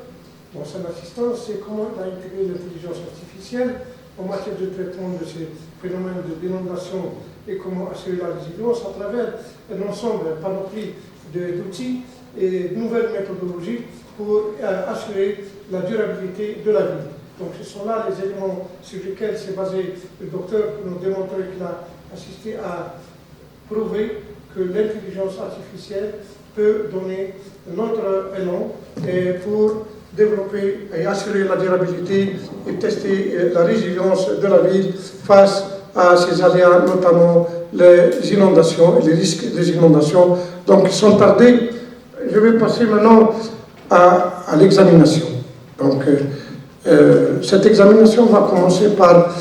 [SPEAKER 1] dans son assistance, c'est comment il a intégré l'intelligence artificielle en matière de traitement de ces phénomènes d'inondation et comment assurer la résilience à travers un ensemble, un panoplie d'outils et de nouvelles méthodologies pour assurer la durabilité de la ville. Donc ce sont là les éléments sur lesquels s'est basé le docteur pour nous démontrer qu'il a assisté à prouver que l'intelligence artificielle peut donner un autre élan pour développer et assurer la durabilité et tester la résilience de la ville face à ces aléas, notamment les inondations et les risques des inondations. Donc, sans tarder, je vais passer maintenant à l'examination. Donc, cette examination va commencer par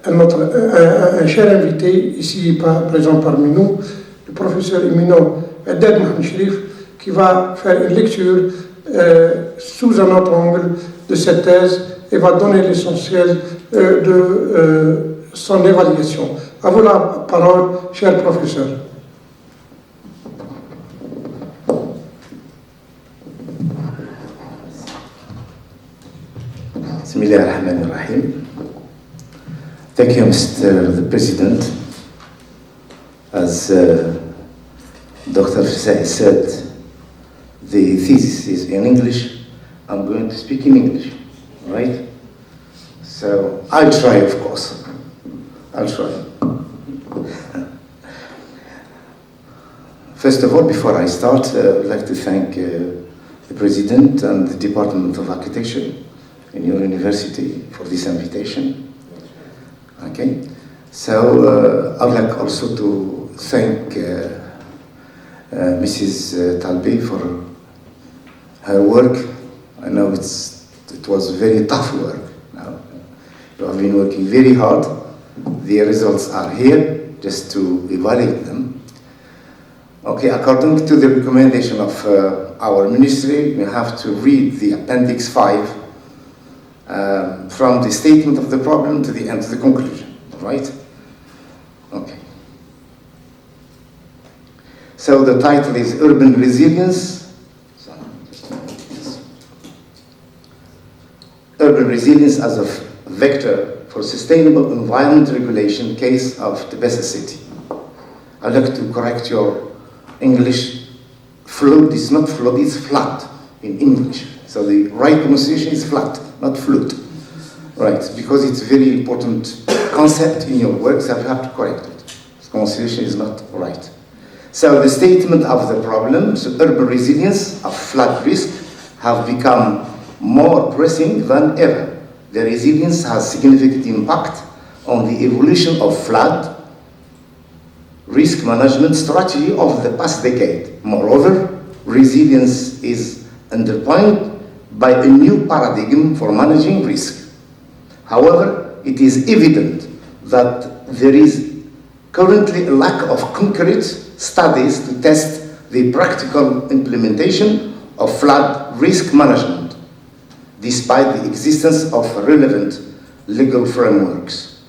[SPEAKER 1] un cher invité, ici présent parmi nous, le professeur éminent Haddad Mohamed Cherif, qui va faire une lecture sous un autre angle de cette thèse et va donner l'essentiel de son évaluation. À vous la parole, cher professeur.
[SPEAKER 5] Bismillah ar-Rahman ar-Rahim. Thank you, Mr. the President. As Dr. Fisai said, the thesis is in English. I'm going to speak in English, right? So I'll try, of course. I'll try. First of all, before I start, I'd like to thank the President and the Department of Architecture in your university for this invitation. Okay, so I would like also to thank Mrs. Talbi for her work. I know it was very tough work. Now, you have been working very hard. The results are here, just to evaluate them. Okay, according to the recommendation of our ministry, we have to read the Appendix 5 from the statement of the problem to the end of the conclusion, right? Okay. So the title is Urban Resilience. Urban Resilience as a vector for sustainable environment regulation case of the best city. I'd like to correct your English. Flood is not flood, it's flat in English. So the right pronunciation is flat, not flood. Right, because it's a very important concept in your work, so I have to correct it. The pronunciation is not right. So the statement of the problem, so urban resilience of flood risk, have become more pressing than ever. The resilience has significant impact on the evolution of flood risk management strategy of the past decade. Moreover, resilience is underpinned by a new paradigm for managing risk. However, it is evident that there is currently a lack of concrete studies to test the practical implementation of flood risk management, despite the existence of relevant legal frameworks.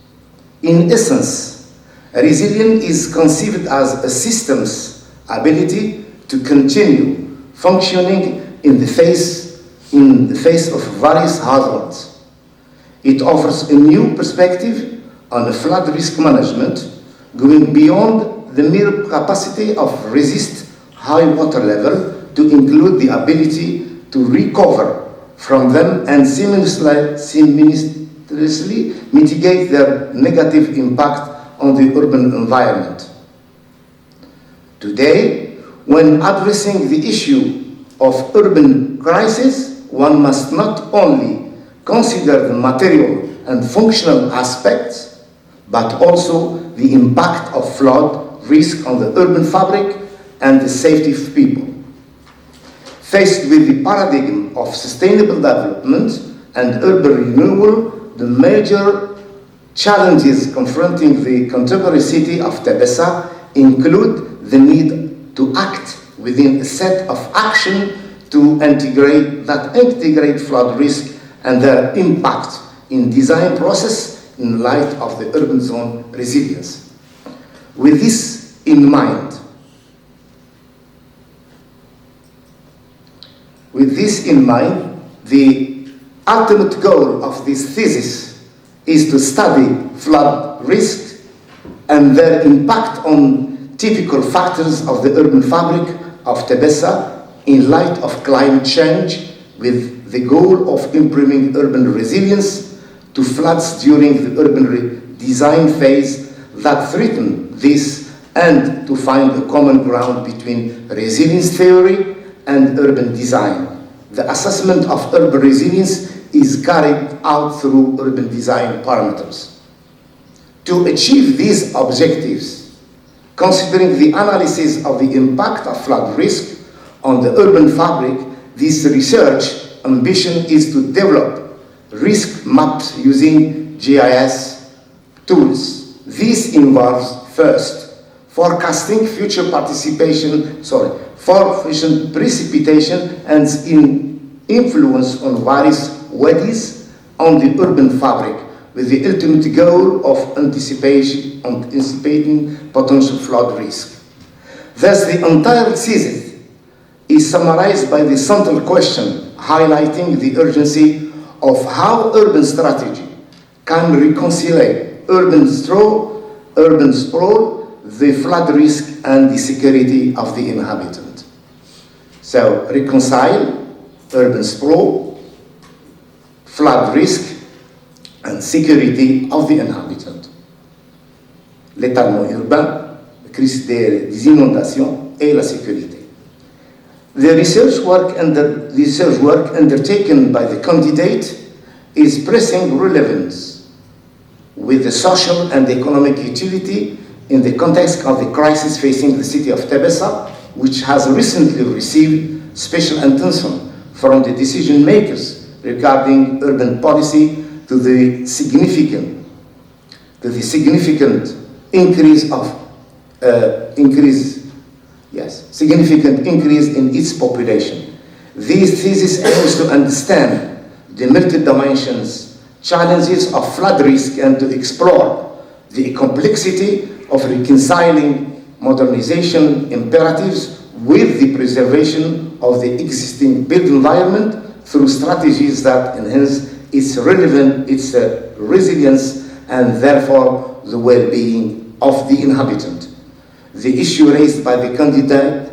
[SPEAKER 5] In essence, resilience is conceived as a system's ability to continue functioning in the face of various hazards. It offers a new perspective on flood risk management, going beyond the mere capacity of resist high water level to include the ability to recover from them and simultaneously mitigate their negative impact on the urban environment. Today, when addressing the issue of urban crisis, one must not only consider the material and functional aspects, but also the impact of flood risk on the urban fabric and the safety of people. Faced with the paradigm of sustainable development and urban renewal, the major challenges confronting the contemporary city of Tebessa include the need to act within a set of action to integrate flood risk and their impact in design process in light of the urban zone resilience. With this in mind, the ultimate goal of this thesis is to study flood risks and their impact on typical factors of the urban fabric of Tebessa in light of climate change, with the goal of improving urban resilience to floods during the urban design phase that threaten this, and to find a common ground between resilience theory and urban design. The assessment of urban resilience is carried out through urban design parameters. To achieve these objectives, considering the analysis of the impact of flood risk on the urban fabric, this research ambition is to develop risk maps using GIS tools. This involves first forecasting future precipitation and influence on various wadis on the urban fabric, with the ultimate goal of anticipating potential flood risk. Thus, the entire thesis is summarized by the central question, highlighting the urgency of how urban strategy can reconcile urban sprawl, the flood risk, and the security of the inhabitant. So, reconcile urban sprawl, flood risk, and security of the inhabitant. L'étalement urbain, la crise des inondations et la sécurité. The research work undertaken by the candidate is pressing relevance with the social and economic utility in the context of the crisis facing the city of Tebessa, which has recently received special attention from the decision makers regarding urban policy to the significant significant increase in its population. This thesis aims to understand the multi-dimensions challenges of flood risk and to explore the complexity of reconciling modernization imperatives with the preservation of the existing built environment through strategies that enhance its resilience and therefore the well-being of the inhabitant. The issue raised by the candidate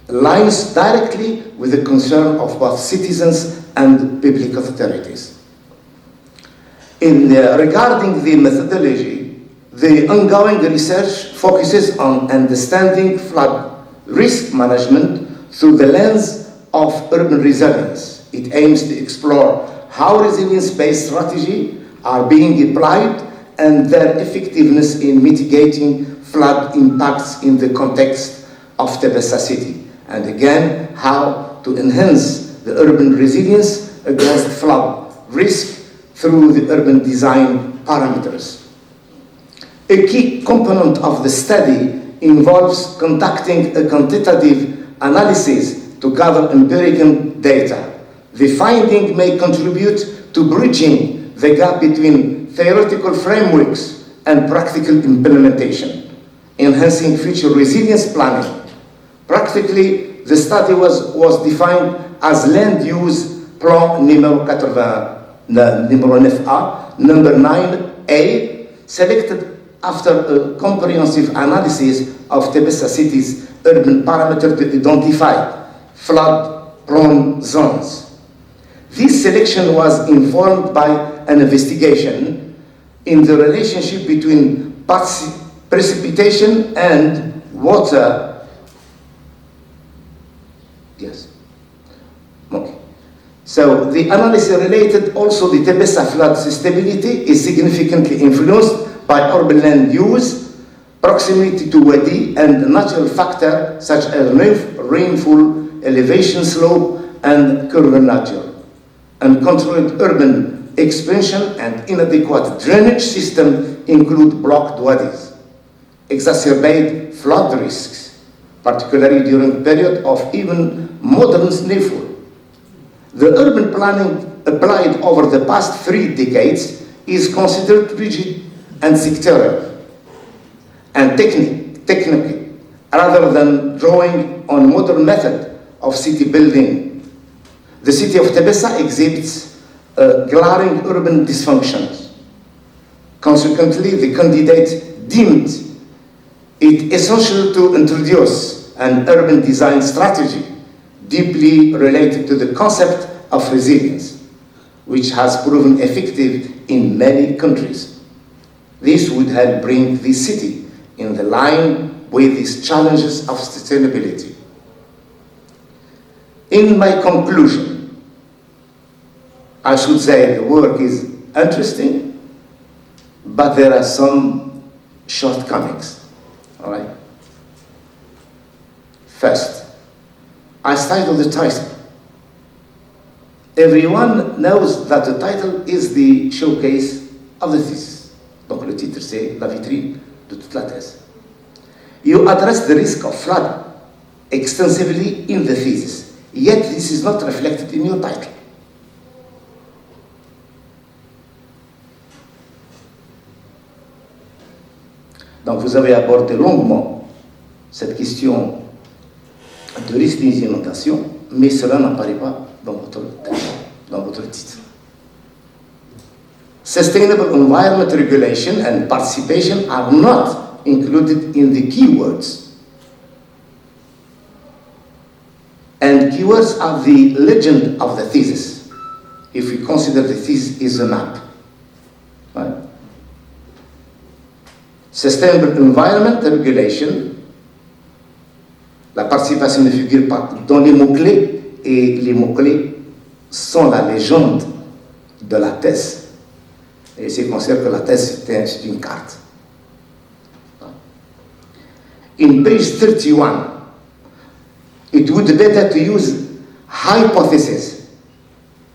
[SPEAKER 5] aligns directly with the concern of both citizens and public authorities. Regarding the methodology, the ongoing research focuses on understanding flood risk management through the lens of urban resilience. It aims to explore how resilience-based strategies are being applied and their effectiveness in mitigating flood impacts in the context of Tebessa city, and again, how to enhance the urban resilience against flood risk through the urban design parameters. A key component of the study involves conducting a quantitative analysis to gather empirical data. The finding may contribute to bridging the gap between theoretical frameworks and practical implementation, enhancing future resilience planning. Practically, the study was defined as land use plan numéro 9A, number 9A, selected after a comprehensive analysis of Tebessa city's urban parameters to identify flood-prone zones. This selection was informed by an investigation in the relationship between precipitation and water. Yes. Okay. So the analysis related also the Tebessa flood stability is significantly influenced by urban land use, proximity to Wadi, and natural factors such as rainfall, elevation slope, and curvature. Uncontrolled urban expansion and inadequate drainage system include blocked wadis, exacerbate flood risks, particularly during a period of even modern snowfall. The urban planning applied over the past 3 decades is considered rigid and sectorial and technical, rather than drawing on modern method of city building. The city of Tebessa exhibits glaring urban dysfunctions. Consequently, the candidate deemed it essential to introduce an urban design strategy deeply related to the concept of resilience, which has proven effective in many countries. This would help bring the city in the line with these challenges of sustainability. In my conclusion, I should say the work is interesting, but there are some shortcomings, all right? First, I started with the title. Everyone knows that the title is the showcase of the thesis. Donc le titre c'est la vitrine de toute la thèse. You address the risk of flood extensively in the thesis, yet this is not reflected in your title. Donc vous avez abordé longuement cette question de risque des inondations, mais cela n'apparaît pas dans votre titre. Sustainable environment regulation and participation are not included in the keywords. And keywords are the legend of the thesis, if we consider the thesis is a map. Right? Sustainable environment regulation, la participation ne figure pas dans les mots-clés, et les mots-clés sont la légende de la thèse. Et c'est considéré que la thèse c'est une carte. In page 31, it would be better to use hypothesis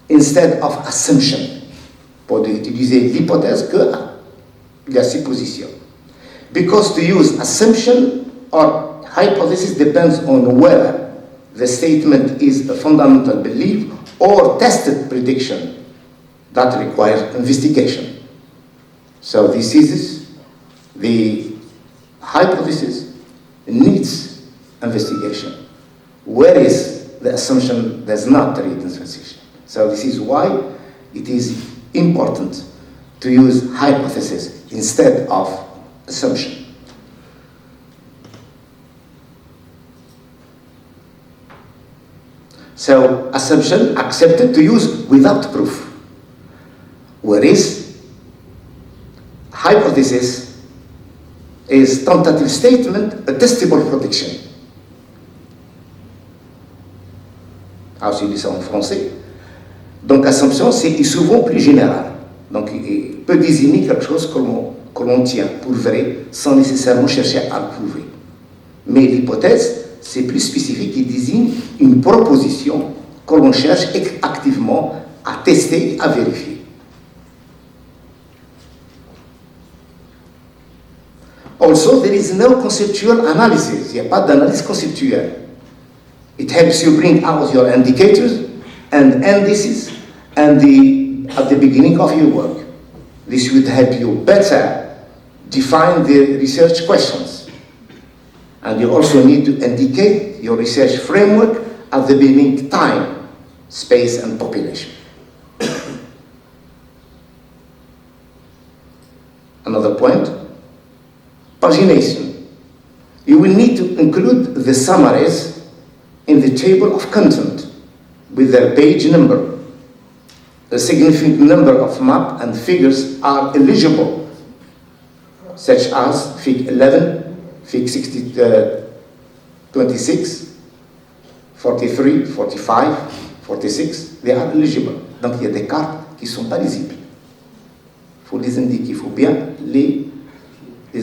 [SPEAKER 5] instead of assumption pour utiliser l'hypothèse que la supposition. Because to use assumption or hypothesis depends on whether the statement is a fundamental belief or tested prediction that requires investigation. So this is the hypothesis needs investigation, whereas the assumption does not need investigation. So this is why it is important to use hypothesis instead of assumption. So assumption accepted to use without proof, whereas hypothesis is tentative statement, a testable prediction. Alors, je dis ça en français. Donc assumption, c'est souvent plus général. Donc il peut désigner quelque chose que l'on tient pour vrai sans nécessairement chercher à le prouver. Mais l'hypothèse, c'est plus spécifique, il désigne une proposition que l'on cherche activement à tester, à vérifier. Also, there is no conceptual analysis. Il n'y a pas d'analyse conceptuelle. It helps you bring out your indicators and indices at the beginning of your work. This would help you better define the research questions. And you also need to indicate your research framework at the beginning: time, space, and population. Another point, pagination. You will need to include the summaries in the table of content with their page number. A significant number of maps and figures are eligible, such as Fig 11, Fig 26, 43, 45, 46, they are eligible. Donc il y a des cartes qui ne sont pas lisibles. Il faut les indiquer, il faut bien les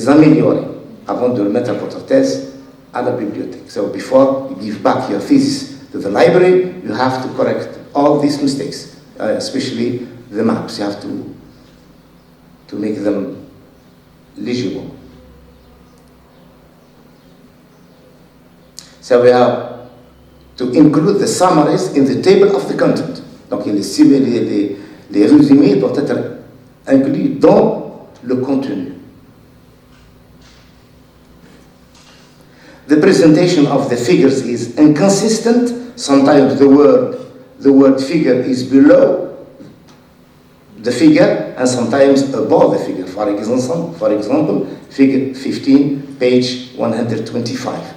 [SPEAKER 5] améliorer avant de le mettre à votre thèse à la bibliothèque. So before you give back your thesis to the library, you have to correct all these mistakes, especially the maps. You have to make them legible. So we have to include the summaries in the table of the content. Donc les résumés doivent être inclus dans le contenu. The presentation of the figures is inconsistent. Sometimes the word figure is below the figure and sometimes above the figure. For example, figure 15, page 125.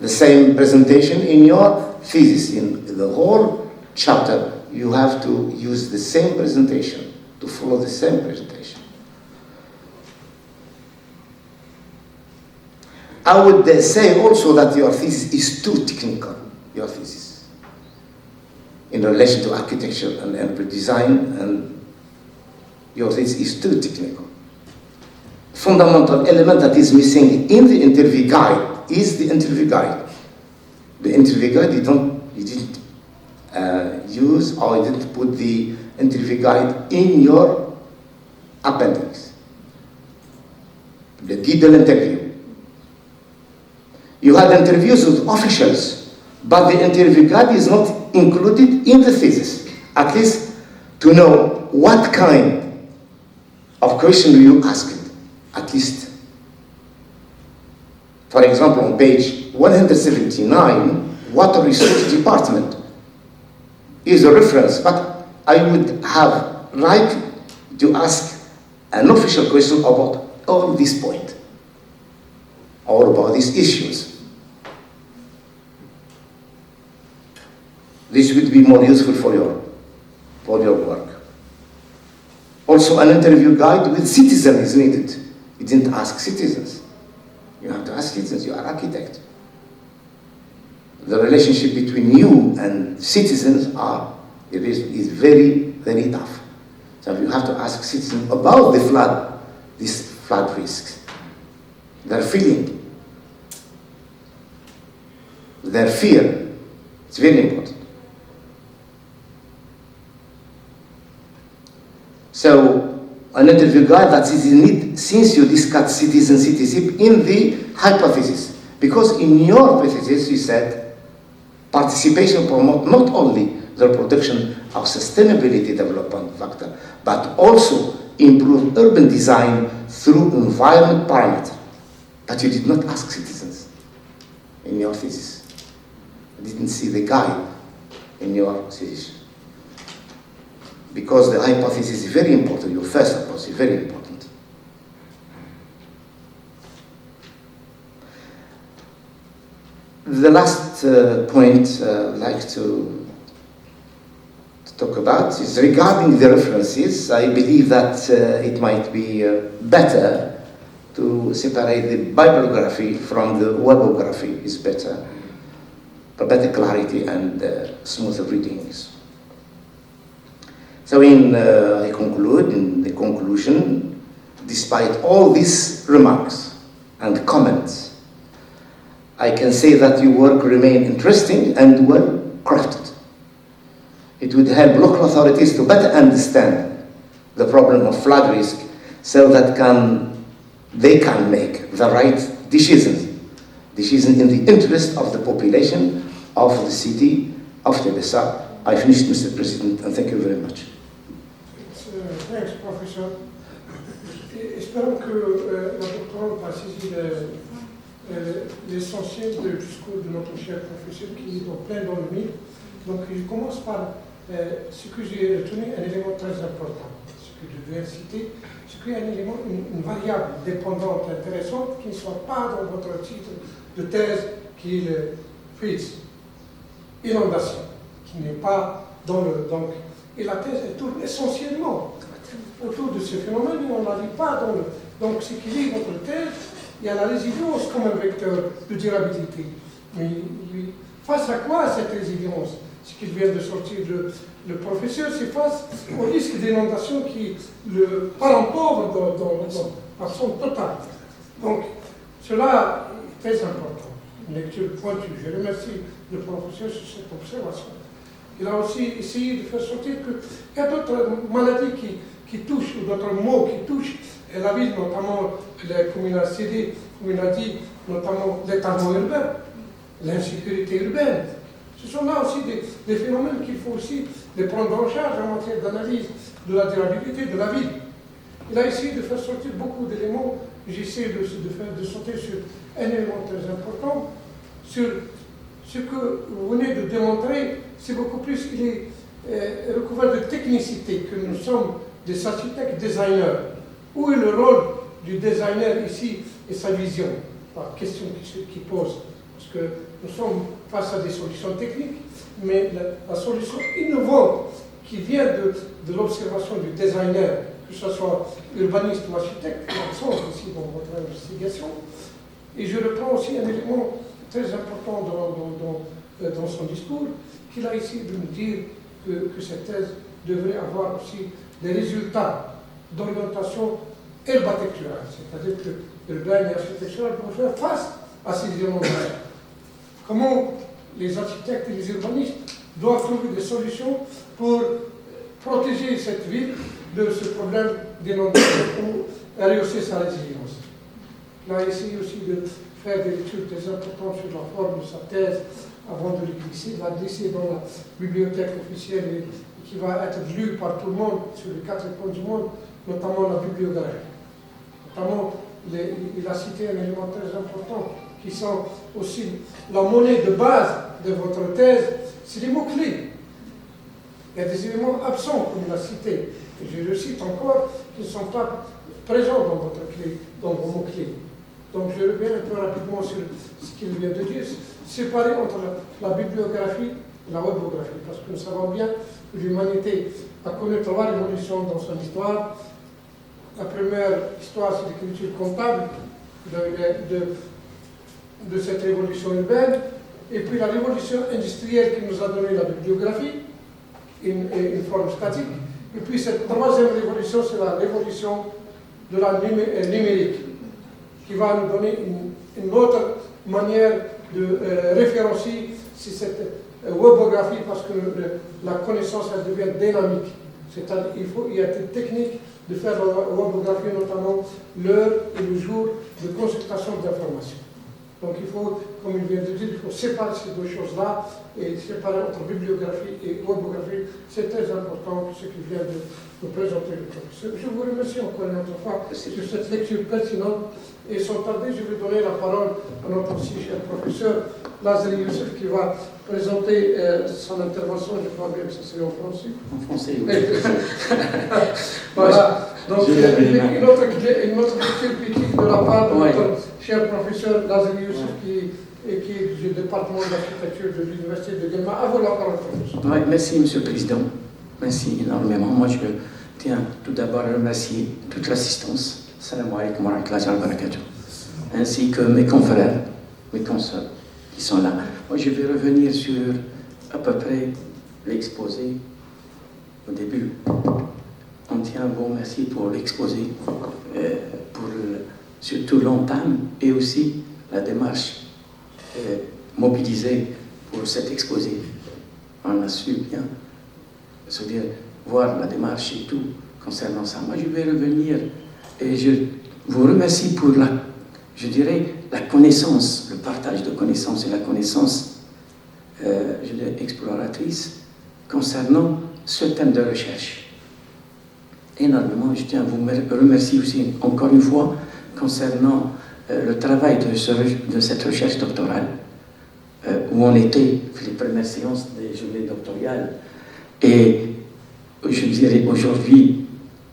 [SPEAKER 5] The same presentation in your thesis. In the whole chapter, you have to use the same presentation, to follow the same presentation. I would say also that your thesis is too technical, your thesis, in relation to architecture and design, and your thesis is too technical. Fundamental element that is missing in the interview guide is the interview guide. The interview guide, you didn't use, or you didn't put the interview guide in your appendix. The guide de l'interview. You had interviews with officials, but the interview guide is not included in the thesis, at least to know what kind of question you asked, at least. For example, on page 179, Water Resource Department is a reference, but I would have right to ask an official question about all these points, or about these issues. This would be more useful for your work. Also, an interview guide with citizens is needed. You didn't ask citizens. You have to ask citizens. You are architect. The relationship between you and citizens is very, very tough. So you have to ask citizens about the flood, these flood risks, their feeling, their fear. It's very important. So, an interview guide that is in need since you discussed citizenship in the hypothesis. Because in your hypothesis you said participation promote not only the production of sustainability development factor, but also improve urban design through environment parameter. But you did not ask citizens in your thesis. You didn't see the guide in your thesis. Because the hypothesis is very important, your first hypothesis is very important. The last point I'd like to talk about is regarding the references. I believe that it might be better to separate the bibliography from the webography is better. for better clarity and smoother readings. So I conclude in the conclusion, despite all these remarks and comments, I can say that your work remains interesting and well crafted. It would help local authorities to better understand the problem of flood risk so that they can make the right decisions in the interest of the population of the city of Tébessa. I finished, Mr. President, and thank you very much.
[SPEAKER 1] Thanks, Professor. Espérons que la doctorante a saisi l'essentiel du discours de notre cher professeur qui est en plein dans le mille. Donc, je commence par ce que j'ai retenu, un élément très important, ce que je vais citer, ce qui est un élément, une variable dépendante intéressante qui ne soit pas dans votre titre de thèse, qui est le freeze, inondation, qui n'est pas dans le... Donc, et la thèse, elle tourne essentiellement autour de ce phénomène, et on ne la lit pas dans le... Donc, ce qui lit votre thèse, il y a la résilience comme un vecteur de durabilité. Mais face à quoi cette résilience? Ce qui vient de sortir le professeur, c'est face au risque d'inondation qui le parent pauvre dans son total. Donc, cela est très important. Une lecture pointue. Je remercie le professeur sur cette observation. Il a aussi essayé de faire sortir qu'il y a d'autres maladies qui touchent, ou d'autres maux qui touchent la ville, notamment, comme il a cédé, comme il a dit, notamment l'étalement urbain, l'insécurité urbaine. Ce sont là aussi des phénomènes qu'il faut aussi les prendre en charge en matière d'analyse de la durabilité de la ville. Il a essayé de faire sortir beaucoup d'éléments. J'essaie de sortir sur un élément très important, sur ce que vous venez de démontrer, c'est beaucoup plus qu'il est recouvert de technicité, que nous sommes des architectes designers. Où est le rôle du designer ici et sa vision? La question qui pose. Parce que nous sommes face à des solutions techniques, mais la solution innovante qui vient de l'observation du designer, que ce soit urbaniste ou architecte, qui sont aussi dans votre investigation. Et je reprends aussi un élément très important dans son discours, qu'il a essayé de nous dire que cette thèse devrait avoir aussi des résultats d'orientation herbatecturale, c'est-à-dire que urbain et architectural vont faire face à ces inondations. Comment les architectes et les urbanistes doivent trouver des solutions pour protéger cette ville de ce problème d'inondation ou rehausser sa résilience. Il a essayé aussi de faire des études très importantes sur la forme de sa thèse avant de la glisser dans la bibliothèque officielle et qui va être lue par tout le monde sur les 4 coins du monde, notamment la bibliographie. Notamment, il a cité un élément très important qui sont aussi la monnaie de base de votre thèse, c'est les mots-clés. Il y a des éléments absents, comme il a cité, et je le cite encore, qui ne sont pas présents dans votre clé, dans vos mots-clés. Donc je reviens un peu rapidement sur ce qu'il vient de dire, séparer entre la bibliographie et la webographie, parce que nous savons bien que l'humanité a connu 3 révolutions dans son histoire. La première histoire, c'est l'écriture comptable de cette révolution urbaine, et puis la révolution industrielle qui nous a donné la bibliographie, une forme statique, et puis cette 3e révolution, c'est la révolution de la numérique, qui va nous donner une autre manière de référencier cette webographie, parce que la connaissance, elle devient dynamique. C'est-à-dire qu'il y a des techniques de faire la webographie, notamment l'heure et le jour de consultation d'informations. Donc il faut, comme il vient de dire, il faut séparer ces 2 choses-là, et séparer entre bibliographie et webographie. C'est très important, ce qui vient de nous présenter le professeur. Je vous remercie encore une autre fois sur cette lecture pertinente, et sans tarder, je vais donner la parole à notre aussi cher professeur Lazari Youssef, qui va présenter son intervention. Je crois bien que ça serait en français.
[SPEAKER 3] En français, oui.
[SPEAKER 1] Voilà. Donc, une autre lecture critique de la part de notre cher professeur Lazari Youssef, qui est du département d'architecture de l'Université de Guelma. À vous la parole, professeur.
[SPEAKER 6] Oui, merci, Monsieur le Président. Merci énormément. Moi, je tiens tout d'abord à remercier toute l'assistance. Salam alaikum wa rahmatullahi wa barakatuh. Ainsi que mes confrères, mes consoeurs qui sont là. Moi, je vais revenir sur à peu près l'exposé au début. On tient un bon merci pour l'exposé, pour surtout l'entame et aussi la démarche mobilisée pour cet exposé. On a su bien se dire, voir la démarche et tout concernant ça. Moi, je vais revenir et je vous remercie pour je dirais, la connaissance, le partage de connaissances et la connaissance, je dirais, exploratrice concernant ce thème de recherche. Énormément, je tiens à vous remercier aussi encore une fois concernant le travail de cette recherche doctorale, où on était les premières séances des journées doctorales. Et je dirais aujourd'hui,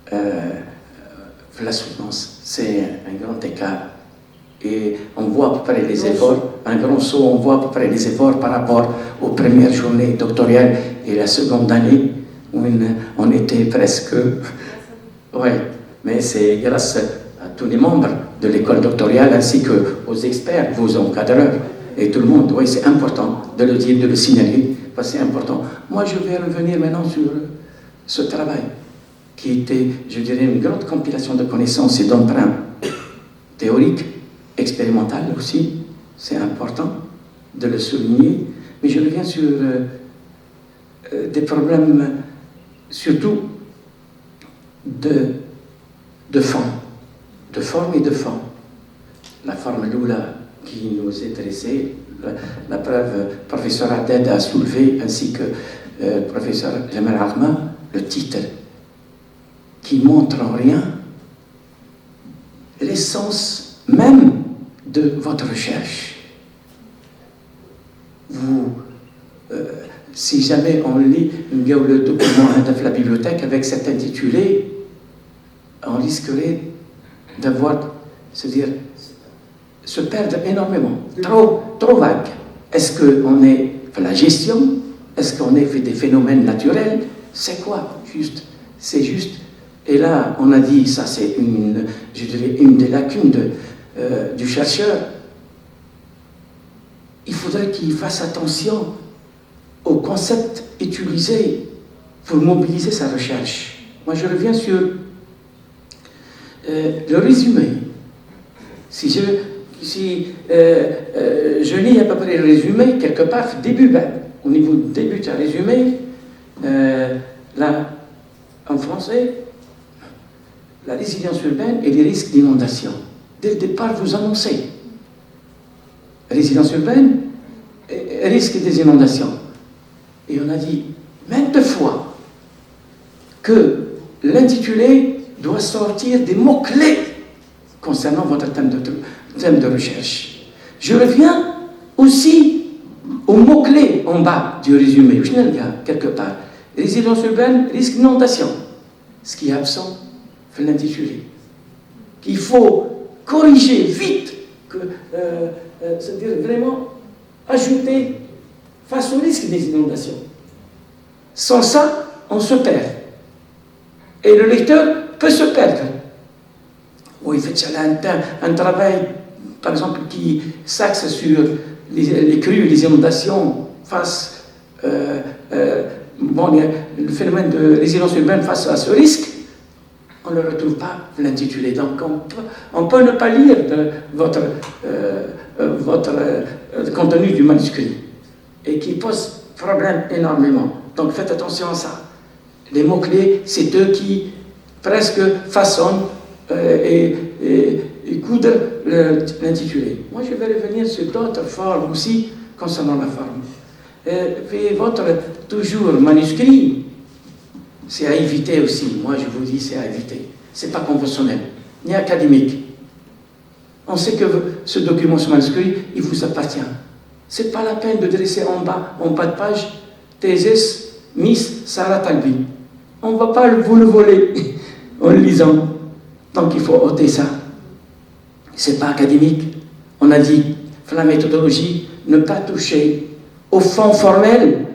[SPEAKER 6] la soutenance, c'est un grand écart. Et on voit à peu près les efforts, un grand saut, on voit à peu près les efforts par rapport aux premières journées doctorales et la seconde année, où on était presque... Oui, mais c'est grâce à tous les membres de l'école doctorale ainsi qu'aux experts, vos encadreurs et tout le monde. Oui, c'est important de le dire, de le signaler, parce que c'est important. Moi, je vais revenir maintenant sur ce travail qui était, je dirais, une grande compilation de connaissances et d'emprunts théoriques, expérimentales aussi. C'est important de le souligner. Mais je reviens sur des problèmes, surtout de fond, de forme et de fond. La forme Lula qui nous est dressée, la preuve, professeur Haddad a soulevé, ainsi que professeur Jamal Arma, le titre, qui montre en rien l'essence même de votre recherche. Si jamais on lit le document de la bibliothèque avec cet intitulé, on risquerait d'avoir, c'est-à-dire, se perdre énormément, trop vague. Est-ce qu'on est fait la gestion? Est-ce qu'on est fait des phénomènes naturels? C'est quoi, juste? C'est juste. Et là, on a dit, ça c'est je dirais, une des lacunes du chercheur. Il faudrait qu'il fasse attention aux concepts utilisés pour mobiliser sa recherche. Moi, je reviens sur le résumé. Si je lis à peu près le résumé, quelque part, au niveau du début du résumé, là, en français, la résilience urbaine et les risques d'inondation. Dès le départ, vous annoncez résilience urbaine et risque des inondations. Et on a dit maintes fois que l'intitulé doit sortir des mots-clés concernant votre thème de recherche. Je reviens aussi aux mots-clés en bas du résumé. Je n'ai pas quelque part. Résilience urbaine, risque d'inondation. Ce qui est absent, fait l'intitulé. Qu'il faut corriger vite, c'est-à-dire vraiment ajouter face au risque des inondations. Sans ça, on se perd. Et le lecteur peut se perdre. Oui, faites un travail, par exemple, qui s'axe sur les crues et les inondations face le phénomène de résilience urbaine face à ce risque. On ne retrouve pas l'intitulé. Donc, on peut ne pas lire votre contenu du manuscrit et qui pose problème énormément. Donc, faites attention à ça. Les mots-clés, c'est eux qui presque façonnent et coudrent l'intitulé. Moi, je vais revenir sur d'autres formes aussi concernant la forme. Et votre toujours manuscrit, c'est à éviter aussi. Moi, je vous dis, c'est à éviter. C'est pas conventionnel, ni académique. On sait que ce document, ce manuscrit, il vous appartient. C'est pas la peine de dresser en bas de page, Thèse Miss Sarah Talbi. On ne va pas vous le voler en le lisant. Donc il faut ôter ça. C'est pas académique. On a dit, la méthodologie, ne pas toucher au fond formel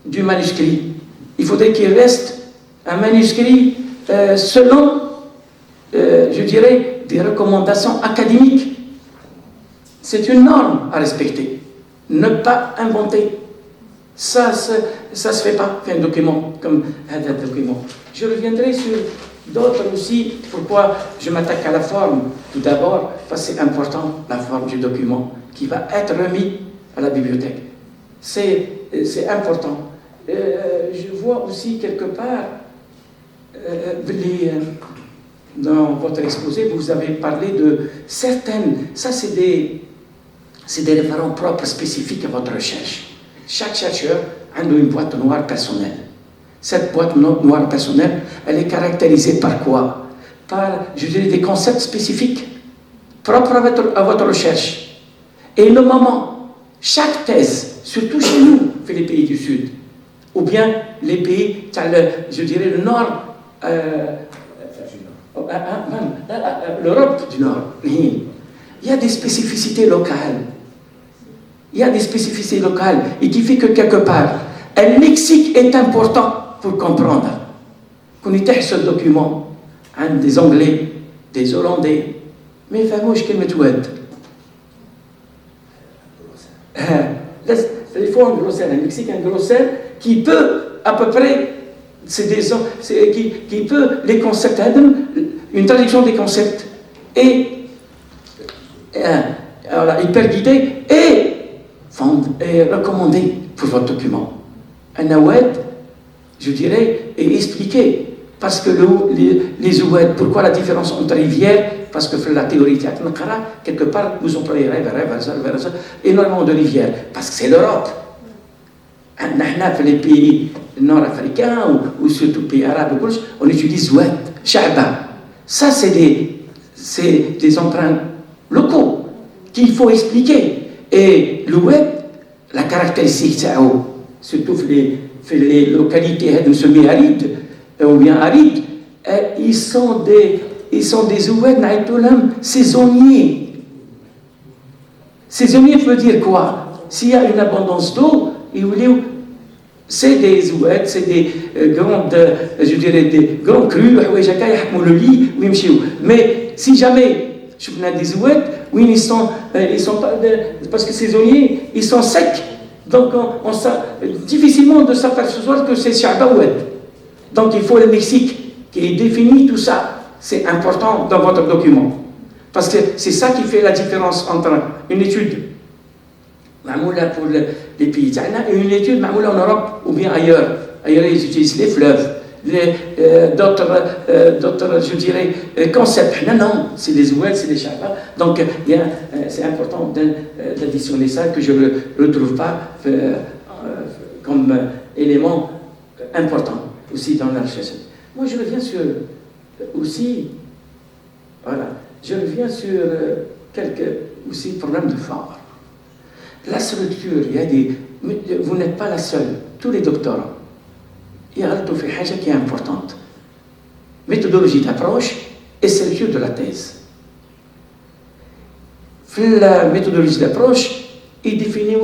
[SPEAKER 6] du manuscrit. Il faudrait qu'il reste un manuscrit selon, je dirais, des recommandations académiques. C'est une norme à respecter. ne pas inventer. Ça se fait pas, faire un document comme un document. Je reviendrai sur d'autres aussi, pourquoi je m'attaque à la forme. Tout d'abord, parce que c'est important, la forme du document qui va être remis à la bibliothèque. C'est important. Je vois aussi quelque part, dans votre exposé, vous avez parlé de certaines, ça c'est des référents propres spécifiques à votre recherche. Chaque chercheur a une boîte noire personnelle. Cette boîte noire personnelle, elle est caractérisée par quoi? Par, je dirais, des concepts spécifiques, propres à votre recherche. Et normalement, chaque thèse, surtout chez nous, fait les pays du Sud, ou bien les pays, je dirais, le Nord, l'Europe du Nord, il y a des spécificités locales. Il y a des spécificités locales et qui fait que quelque part, un lexique est important pour comprendre. Qu'on était ce document, des Anglais, des Hollandais, mais fameux كلمة واد. Il faut un glossaire, un lexique, un glossaire qui peut à peu près, qui peut les concepts, une traduction des concepts et hyper guidé et recommandé pour votre document. Un awad, je dirais, est expliqué. Parce que les oued, pourquoi la différence entre rivières? Parce que la théorie, quelque part, vous employez énormément de rivières. Parce que c'est l'Europe. Les pays nord-africains ou surtout les pays arabes, on utilise oued, sha'ba. Ça, c'est des emprunts locaux qu'il faut expliquer. Et l'oued, la caractéristique, surtout les localités semi-arides, ou bien arides, ils sont des oued saisonniers. Saisonnier veut dire quoi? S'il y a une abondance d'eau, c'est des oued, c'est des grandes, je dirais, des grands crus, le lit, mais si jamais je fais des oued, oui, ils sont pas, parce que saisonniers, ils sont secs, donc difficilement de s'apercevoir que c'est sha'ba oued. Donc il faut le lexique qui définit tout ça. C'est important dans votre document. Parce que c'est ça qui fait la différence entre une étude mamoula pour les pays et une étude mamoula en Europe ou bien ailleurs. Ailleurs, ils utilisent les fleuves, d'autres, je dirais, concepts. Non, c'est les oueds, c'est les charbas. Donc c'est important d'additionner ça, que je ne le retrouve pas comme élément important aussi dans la recherche. Moi, je reviens sur quelques aussi problèmes de forme. La structure, vous n'êtes pas la seule, tous les doctorants. Il y a quelque chose qui est importante. Méthodologie d'approche et structure de la thèse. La méthodologie d'approche, il définit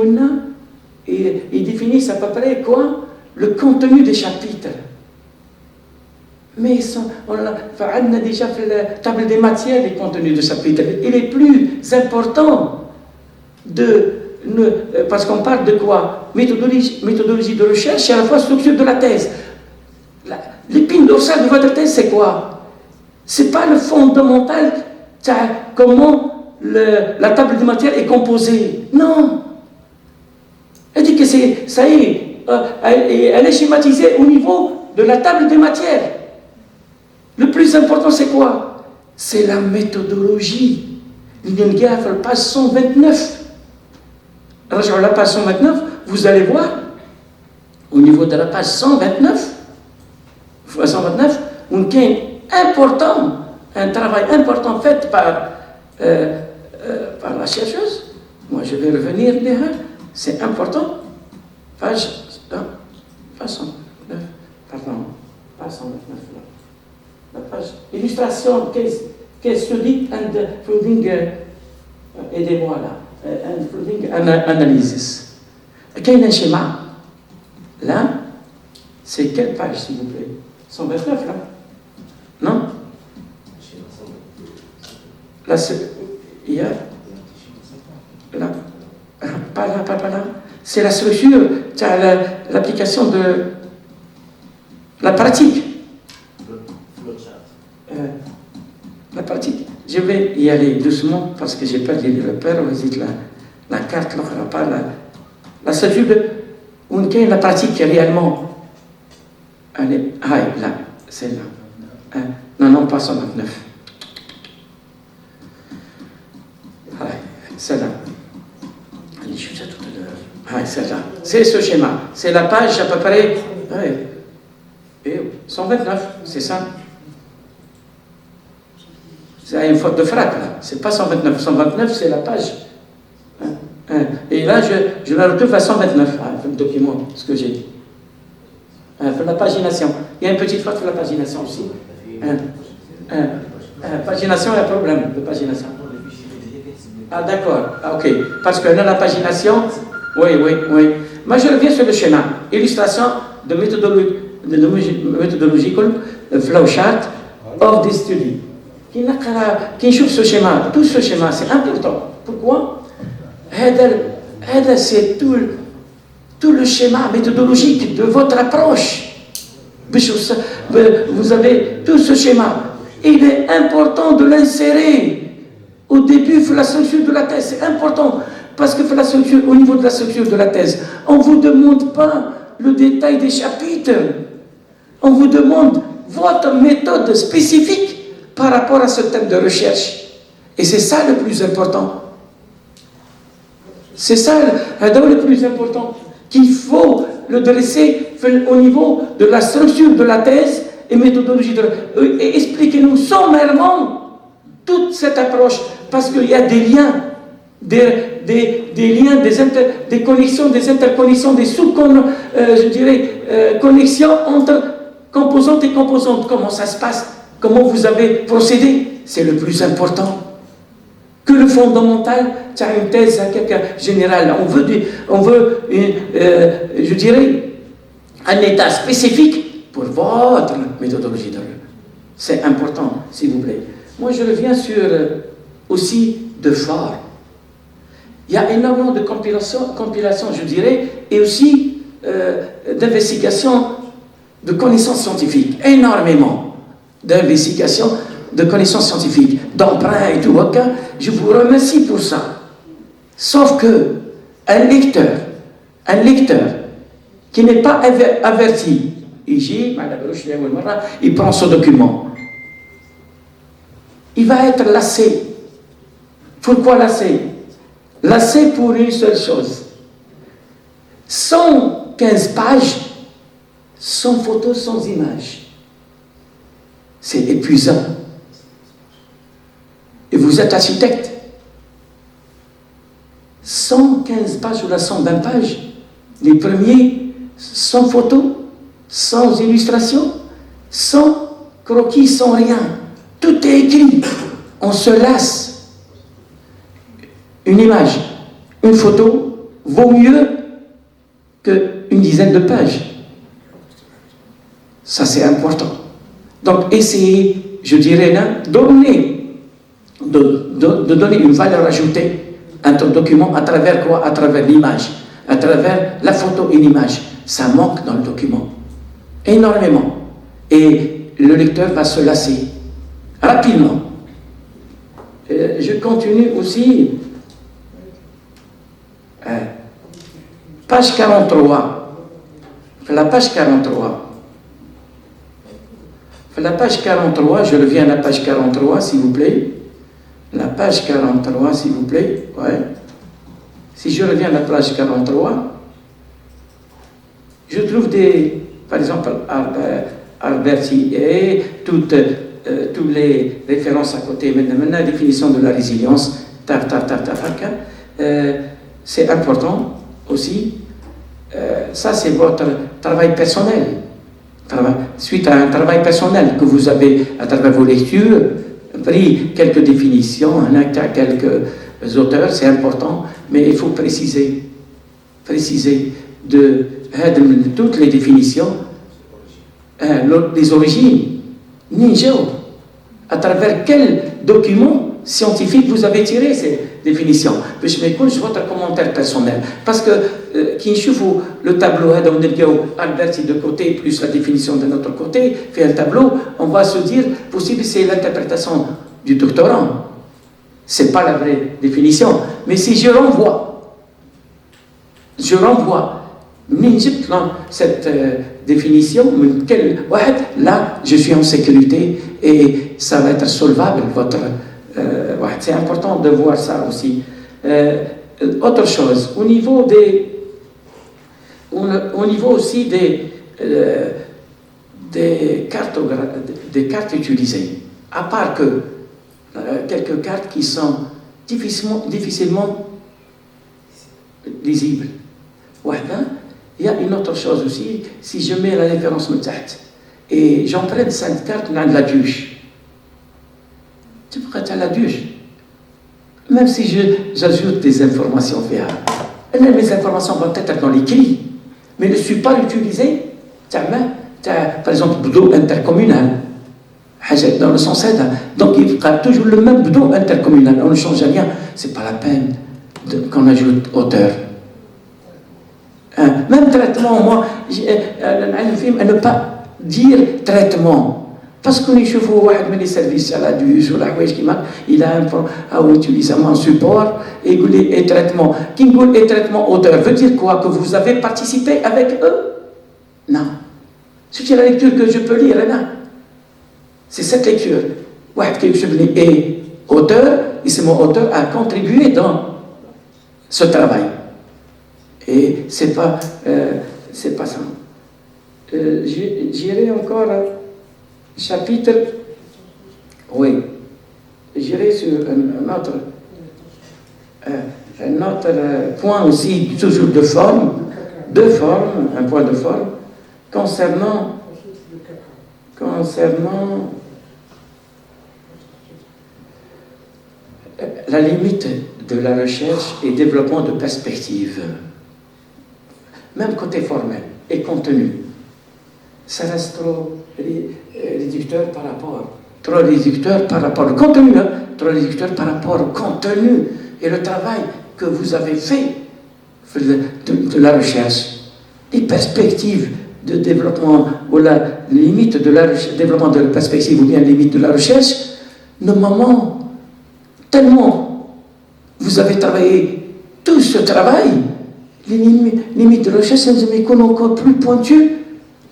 [SPEAKER 6] à peu près quoi? Le contenu des chapitres. Mais on a déjà fait la table des matières, les contenus de chapitres. Il est plus important parce qu'on parle de quoi? Méthodologie de recherche et à la fois structure de la thèse. L'épine dorsale de votre thèse, c'est quoi? C'est pas le fondamental, comment la table des matières est composée. Non. Elle dit que ça y est, elle est schématisée au niveau de la table des matières. Le plus important, c'est quoi? C'est la méthodologie. Il y a une gaffe à la page 129. Alors, sur la page 129, vous allez voir, au niveau de la page 129, un travail important fait par la chercheuse. Moi, je vais revenir derrière. C'est important. Page 129. Pardon, page 129. La page illustration, case study and proving, aidez-moi là, and proving analysis. Quel est un schéma? Là, c'est quelle page, s'il vous plaît? 129, là? Non? Là, il y a... Là, pas là. c'est la structure, l'application de la pratique. La pratique. Je vais y aller doucement parce que j'ai perdu le repère. La carte, la structure de la pratique qui est réellement. Allez, là, c'est là. Non, pas 129. Celle-là. Allez, je vous ai tout à l'heure. Celle-là. C'est ce schéma. C'est la page à peu près. 129, c'est ça. C'est une faute de frappe, là. C'est pas 129. 129, c'est la page. Et là, je la retrouve à 129. Le document, ce que j'ai. La pagination. Il y a une petite faute de la pagination aussi. Pagination, il y a un problème de pagination. Ah, d'accord. Ok. Parce que là, la pagination, oui. Moi, je reviens sur le schéma. Illustration de methodological flowchart of this study. Qui trouve ce schéma, tout ce schéma, c'est important. Pourquoi? C'est tout le schéma méthodologique de votre approche. Vous avez tout ce schéma. Il est important de l'insérer au début de la structure de la thèse. C'est important parce que au niveau de la structure de la thèse, on ne vous demande pas le détail des chapitres. On vous demande votre méthode spécifique par rapport à ce thème de recherche. Et c'est ça le plus important. C'est ça le plus important qu'il faut le dresser au niveau de la structure de la thèse et méthodologie et expliquez-nous sommairement toute cette approche parce qu'il y a des liens, des liens, des connexions, des interconnexions, des connexions entre composantes et composantes. Comment ça se passe? Comment vous avez procédé? C'est le plus important. Que le fondamental, tu as une thèse générale. On veut un état spécifique pour votre méthodologie de recherche. C'est important, s'il vous plaît. Moi, je reviens sur aussi de forme. Il y a énormément de compilations, je dirais, et aussi d'investigations de connaissances scientifiques. Énormément d'investigations de connaissances scientifiques, d'emprunts et tout. Je vous remercie pour ça. Sauf que un lecteur qui n'est pas averti, il prend ce document. Il va être lassé. Pourquoi lassé? Lassé pour une seule chose. 115 pages, sans photos, sans images. C'est épuisant. Et vous êtes architecte. 115 pages ou 120 pages, les premiers, sans photos, sans illustration, sans croquis, sans rien. Tout est écrit. On se lasse. Une image, une photo vaut mieux qu'une dizaine de pages. Ça, c'est important. Donc, essayez, je dirais là, de donner une valeur ajoutée à ton document à travers quoi? À travers l'image, à travers la photo et l'image. Ça manque dans le document. Énormément. Et le lecteur va se lasser rapidement. Je continue aussi. Page 43. La page 43. La page 43, je reviens à la page 43, s'il vous plaît. La page 43, s'il vous plaît. Ouais. Si je reviens à la page 43, je trouve par exemple, Alberti et toutes les références à côté. Maintenant, la définition de la résilience, c'est important aussi. Ça, c'est votre travail personnel. Suite à un travail personnel que vous avez, à travers vos lectures, pris quelques définitions, quelques auteurs, c'est important, mais il faut préciser de toutes les définitions, les origines, Ninja, À travers quel document scientifique vous avez tiré ces définitions? Je m'écoute votre commentaire personnel. Parce que, qui chouffe le tableau, on est Albert de côté, plus la définition de notre côté, fait un tableau, on va se dire, possible, c'est l'interprétation du doctorant. Ce n'est pas la vraie définition. Mais si je renvoie cette définition, là, je suis en sécurité et ça va être solvable, c'est important de voir ça aussi. Autre chose, au niveau aussi des cartes utilisées, à part que quelques cartes qui sont difficilement lisibles. Il y a une autre chose aussi, si je mets la référence et j'emprunte cette carte dans la douche. Tu pourrais être à la douche. Même si j'ajoute des informations mes informations vont être dans l'écrit, mais ne suis pas utilisé. Par exemple, bdo intercommunal. Dans le sens aide. Donc il y a toujours le même bdo intercommunal. On ne change rien. Ce n'est pas la peine qu'on ajoute auteur. Même traitement, moi, à ne pas dire traitement. Parce qu'on est les services à la douche, il a un utilisation support et traitement. Et traitement auteur veut dire quoi? Que vous avez participé avec eux? Non. C'est la lecture que je peux lire, là. C'est cette lecture. Et auteur, et mon auteur a contribué dans ce travail. Et c'est pas ça. J'irai encore chapitre. Oui. J'irai sur un autre point aussi, toujours de forme, un point de forme, concernant la limite de la recherche et développement de perspectives. Même côté formel et contenu, ça reste trop réducteur par rapport au contenu, trop réducteur par rapport au contenu et le travail que vous avez fait de la recherche, les perspectives de développement ou la limite de la développement de la perspective ou bien limite de la recherche, normalement, tellement vous avez travaillé tout ce travail, les limites de la recherche, sont encore plus pointues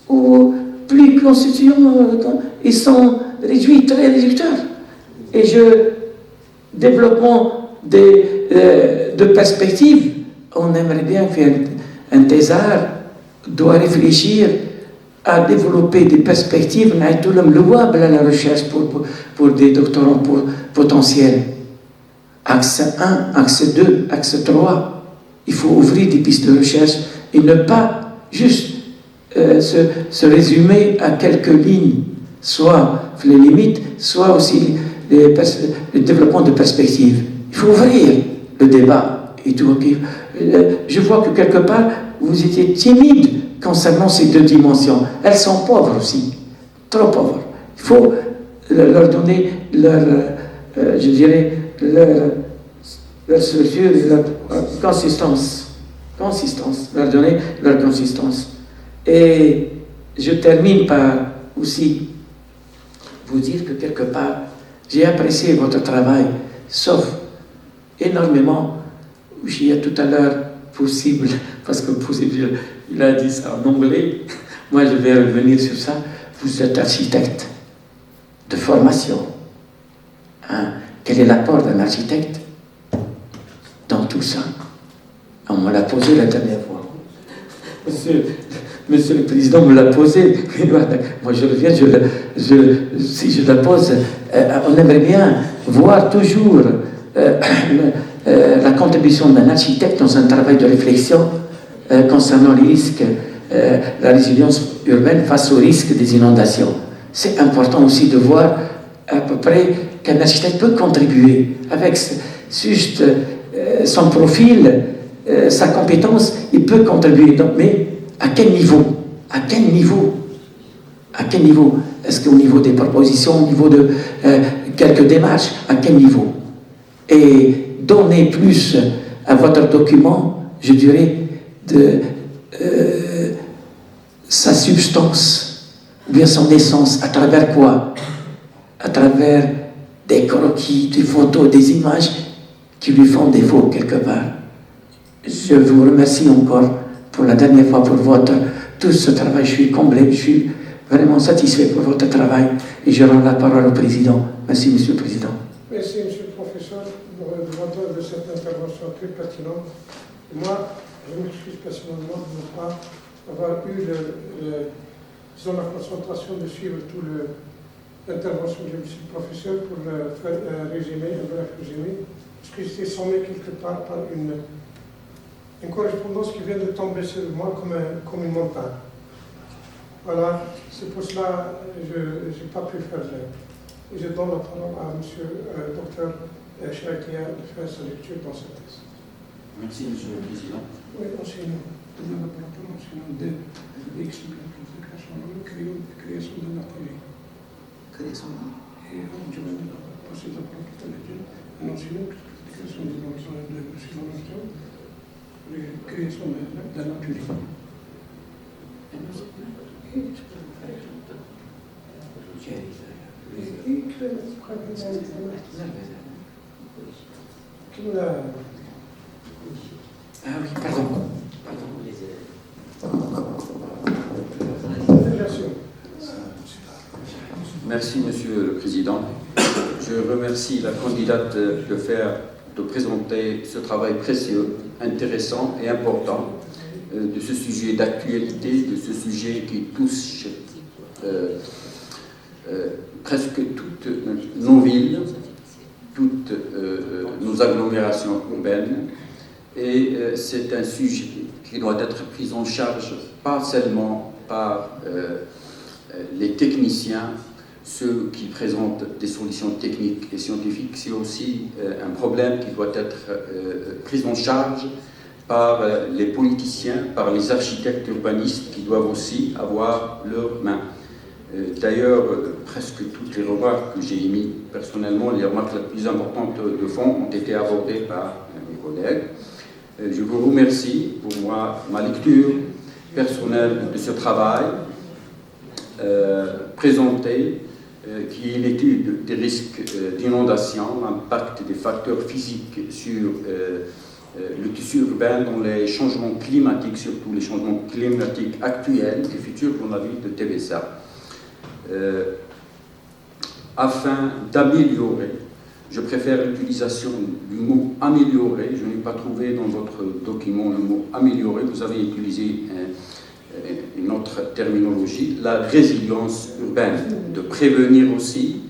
[SPEAKER 6] ou plus constituants, ils sont réduits, très réducteurs. Et développement de perspectives, on aimerait bien faire un thésard, doit réfléchir à développer des perspectives louables à la recherche pour des doctorants potentiels. Axe 1, axe 2, axe 3. Il faut ouvrir des pistes de recherche et ne pas juste se résumer à quelques lignes, soit les limites, soit aussi le développement de perspectives. Il faut ouvrir le débat et tout. Je vois que quelque part, vous étiez timide concernant ces deux dimensions. Elles sont pauvres aussi, trop pauvres. Il faut leur donner leur structure, leur consistance, leur donner leur consistance. Et je termine par aussi vous dire que quelque part, j'ai apprécié votre travail, sauf énormément, j'y ai tout à l'heure possible, parce que possible, il a dit ça en anglais, moi je vais revenir sur ça, vous êtes architecte de formation. Quel est l'apport d'un architecte dans tout ça? On me l'a posé la dernière fois. Monsieur le Président me l'a posé. Moi je reviens, si je la pose, on aimerait bien voir toujours la contribution d'un architecte dans un travail de réflexion concernant les risques, la résilience urbaine face aux risques des inondations. C'est important aussi de voir à peu près qu'un architecte peut contribuer avec juste son profil, sa compétence, il peut contribuer. Donc, mais à quel niveau Est-ce qu'au niveau des propositions, au niveau de quelques démarches, à quel niveau? Et donner plus à votre document, je dirais, de sa substance, ou bien son essence, à travers quoi? À travers des croquis, des photos, des images qui lui font défaut quelque part. Je vous remercie encore pour la dernière fois pour tout ce travail. Je suis comblé, je suis vraiment satisfait pour votre travail et je rends la parole au Président. Merci, Monsieur le Président.
[SPEAKER 1] Merci, Monsieur le Professeur, de cette intervention très pertinente. Moi, je m'excuse personnellement de ne pas avoir eu la concentration de suivre toute l'intervention de Monsieur le Professeur pour faire un résumé, un bref résumé, parce que j'étais sommé quelque part par une correspondance qui vient de tomber sur moi comme une montagne. Voilà, c'est pour cela que je n'ai pas pu faire l'aide. Et je donne la parole à M. le docteur Chaikia de faire sa lecture dans cette thèse.
[SPEAKER 3] Merci, Monsieur le Président.
[SPEAKER 1] Oui, enseignant. Le laboratoire enseignant d'expliquer la création de l'atelier.
[SPEAKER 3] Création.
[SPEAKER 1] Et on dirait de la passé de la professionnelle, un enseignant, création de l'enseignant, création de l'atelier.
[SPEAKER 6] Ah oui, pardon.
[SPEAKER 7] Merci, Monsieur le Président. Je remercie la candidate de présenter ce travail précieux, intéressant et important de ce sujet d'actualité, de ce sujet qui touche presque toutes nos villes, toutes nos agglomérations urbaines. Et c'est un sujet qui doit être pris en charge pas seulement par les techniciens, ceux qui présentent des solutions techniques et scientifiques, c'est aussi un problème qui doit être pris en charge par les politiciens, par les architectes urbanistes qui doivent aussi avoir leurs mains. D'ailleurs, presque toutes les remarques que j'ai émises personnellement, les remarques les plus importantes de fond, ont été abordées par mes collègues. Je vous remercie pour moi, ma lecture personnelle de ce travail présenté, qui est l'étude des risques d'inondation, l'impact des facteurs physiques sur le tissu urbain dans les changements climatiques, surtout les changements climatiques actuels et futurs dans la ville de Tébessa. Afin d'améliorer, je préfère l'utilisation du mot améliorer, je n'ai pas trouvé dans votre document le mot améliorer, vous avez utilisé une autre terminologie, la résilience urbaine, de prévenir aussi,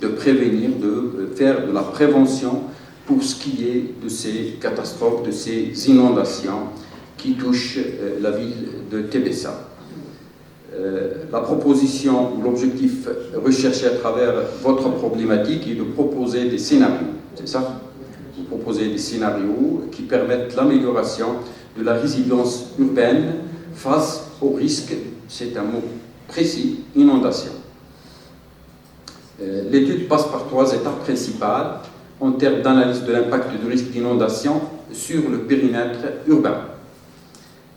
[SPEAKER 7] de faire de la prévention pour ce qui est de ces catastrophes, de ces inondations qui touchent la ville de Tébessa. La proposition, l'objectif recherché à travers votre problématique est de proposer des scénarios, c'est ça? Vous proposez des scénarios qui permettent l'amélioration de la résilience urbaine face au risque, c'est un mot précis, inondation. L'étude passe par 3 étapes principales en termes d'analyse de l'impact du risque d'inondation sur le périmètre urbain.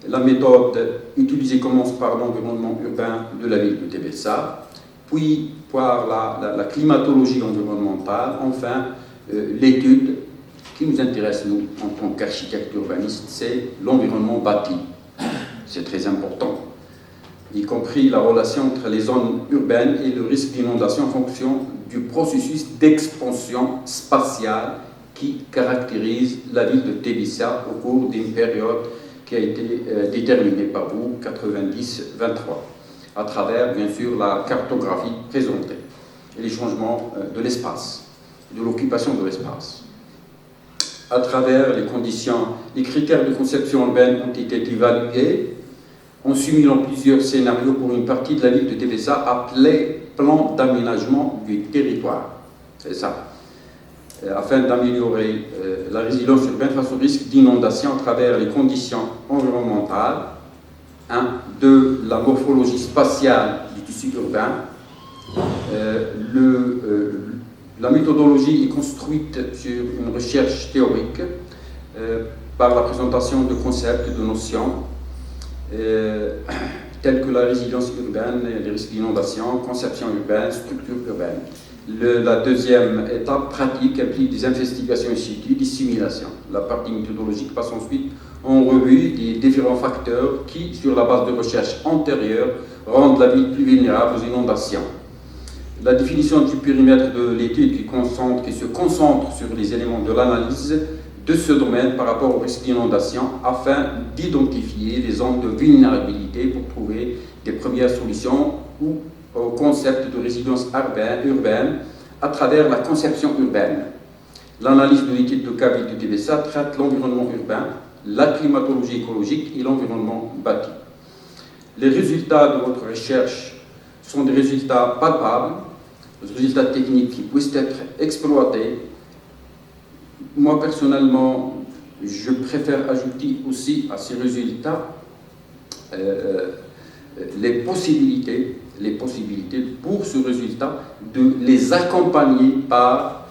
[SPEAKER 7] La méthode utilisée commence par l'environnement urbain de la ville de Tébessa, puis par la climatologie environnementale, enfin l'étude qui nous intéresse, nous, en tant qu'architectes urbanistes, c'est l'environnement bâti. C'est très important, y compris la relation entre les zones urbaines et le risque d'inondation en fonction du processus d'expansion spatiale qui caractérise la ville de Tébessa au cours d'une période qui a été déterminée par vous, 90-23, à travers, bien sûr, la cartographie présentée et les changements de l'espace, de l'occupation de l'espace. À travers les conditions, les critères de conception urbaine ont été évalués en simulant plusieurs scénarios pour une partie de la ville de Tébessa appelée plan d'aménagement du territoire. C'est ça. Afin d'améliorer la résilience urbaine face au risque d'inondation à travers les conditions environnementales, 1, 2, la morphologie spatiale du tissu urbain, La méthodologie est construite sur une recherche théorique par la présentation de concepts, de notions tels que la résilience urbaine, les risques d'inondation, conception urbaine, structure urbaine. La deuxième étape pratique implique des investigations in situ, des simulations. La partie méthodologique passe ensuite en revue des différents facteurs qui, sur la base de recherches antérieures, rendent la ville plus vulnérable aux inondations. La définition du périmètre de l'étude qui se concentre sur les éléments de l'analyse de ce domaine par rapport au risque d'inondation afin d'identifier les zones de vulnérabilité pour trouver des premières solutions ou au concept de résilience urbaine à travers la conception urbaine. L'analyse de l'étude de cas de TBSA traite l'environnement urbain, la climatologie écologique et l'environnement bâti. Les résultats de votre recherche sont des résultats palpables, des résultats techniques qui puissent être exploités. Moi, personnellement, je préfère ajouter aussi à ces résultats les possibilités pour ce résultat de les accompagner par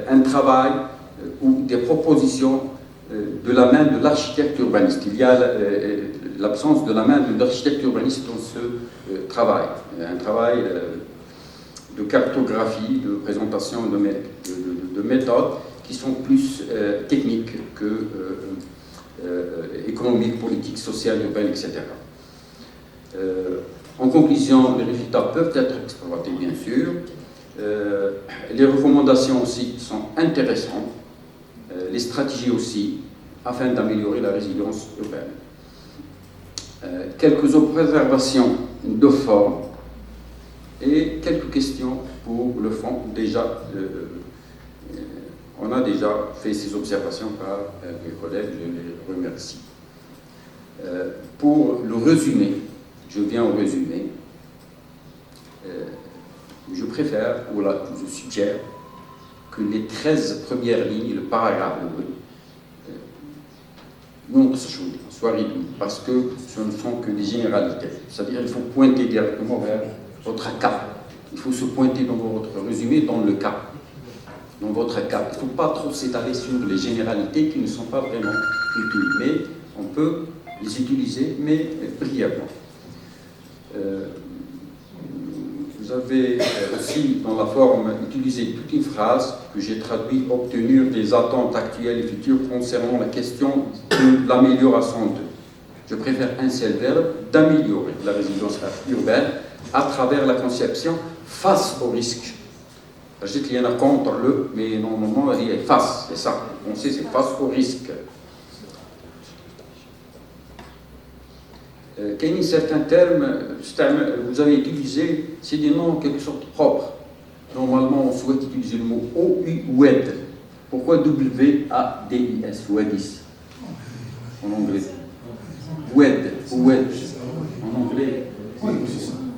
[SPEAKER 7] un travail ou des propositions de la main de l'architecte urbaniste. Il y a l'absence de la main de l'architecte urbaniste dans ce travail. Un travail de cartographie, de présentation de méthodes qui sont plus techniques que économiques, politiques, sociales, urbaines, etc. En conclusion, les résultats peuvent être exploités, bien sûr. Les recommandations aussi sont intéressantes, les stratégies aussi, afin d'améliorer la résilience urbaine. Quelques observations de forme et quelques questions pour le fond. Déjà, on a déjà fait ces observations par mes collègues, je les remercie. Pour le résumé, je viens au résumé. Je préfère, ou là, je suggère, que les 13 premières lignes, le paragraphe, soit réduit, parce que ce ne sont que des généralités. C'est-à-dire qu'il faut pointer directement vers votre cas. Il faut se pointer dans votre résumé, dans le cas. Dans votre cas. Il ne faut pas trop s'étaler sur les généralités qui ne sont pas vraiment utiles. Mais on peut les utiliser, mais brièvement. Vous avez aussi, dans la forme, utilisé toute une phrase que j'ai traduite, obtenir des attentes actuelles et futures concernant la question de l'amélioration de. Je préfère un seul verbe, d'améliorer la résilience urbaine à travers la conception face au risque. Je dis qu'il y en a contre le, mais normalement, il y a face, c'est ça. On sait, c'est face au risque. Qu'il y a certains termes, vous avez utilisé, c'est des noms en quelque sorte propres. Normalement, on souhaite utiliser le mot OU, WED. Pourquoi W-A-D-I-S, WEDIS, en anglais? WED, WED, en anglais.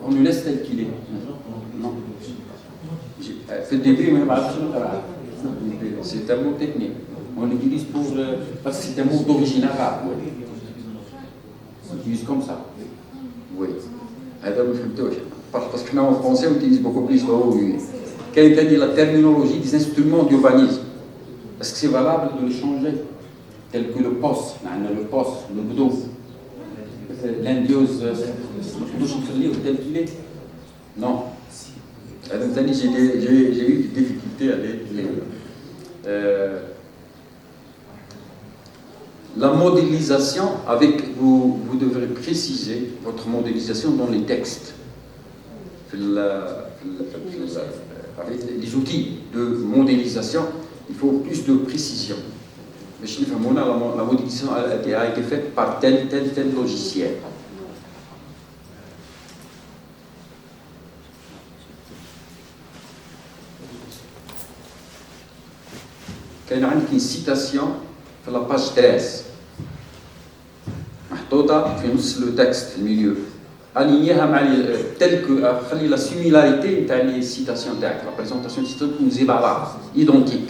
[SPEAKER 7] On le laisse tel qu'il est. Non. Fait début, mais c'est un mot technique. On l'utilise parce que c'est un mot d'origine arabe. On utilise comme ça. Oui. Parce que nous, en français, on utilise beaucoup plus le OU. Quelle est la terminologie des instruments d'urbanisme? Est-ce que c'est valable de le changer? Tel que le poste, le bdo, l'indiose, tel qu'il est? Non. J'ai eu des difficultés à les lire. La modélisation, vous devrez préciser votre modélisation dans les textes. Avec les outils de modélisation, il faut plus de précision. Mais je la modélisation a été faite par tel logiciel. Il y a une citation sur la page 13. Le texte, le milieu. Alignéha tel que la similarité des citations, la présentation de citations nous est identique.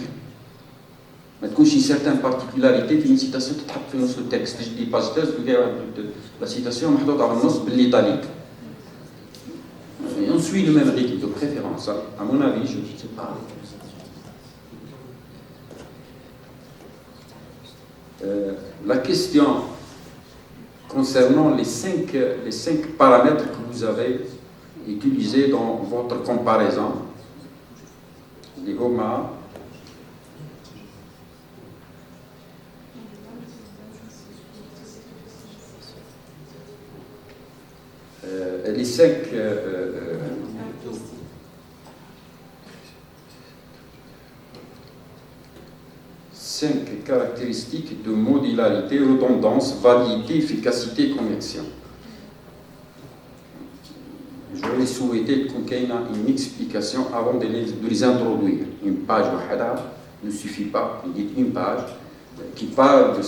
[SPEAKER 7] Mais il y a une certaine particularité qui une citation qui est dans ce texte. Je dis page 13, la citation est dans l'italique. on suit le même rythme de préférence. À mon avis, je ne sais pas. La question concernant les cinq paramètres que vous avez utilisés dans votre comparaison, les HOMA, les cinq caractéristiques de modularité, redondance, validité, efficacité, connexion. J'aurais souhaité qu'on ait une explication avant de les introduire. Une page ne suffit pas, il dit une page qui parle de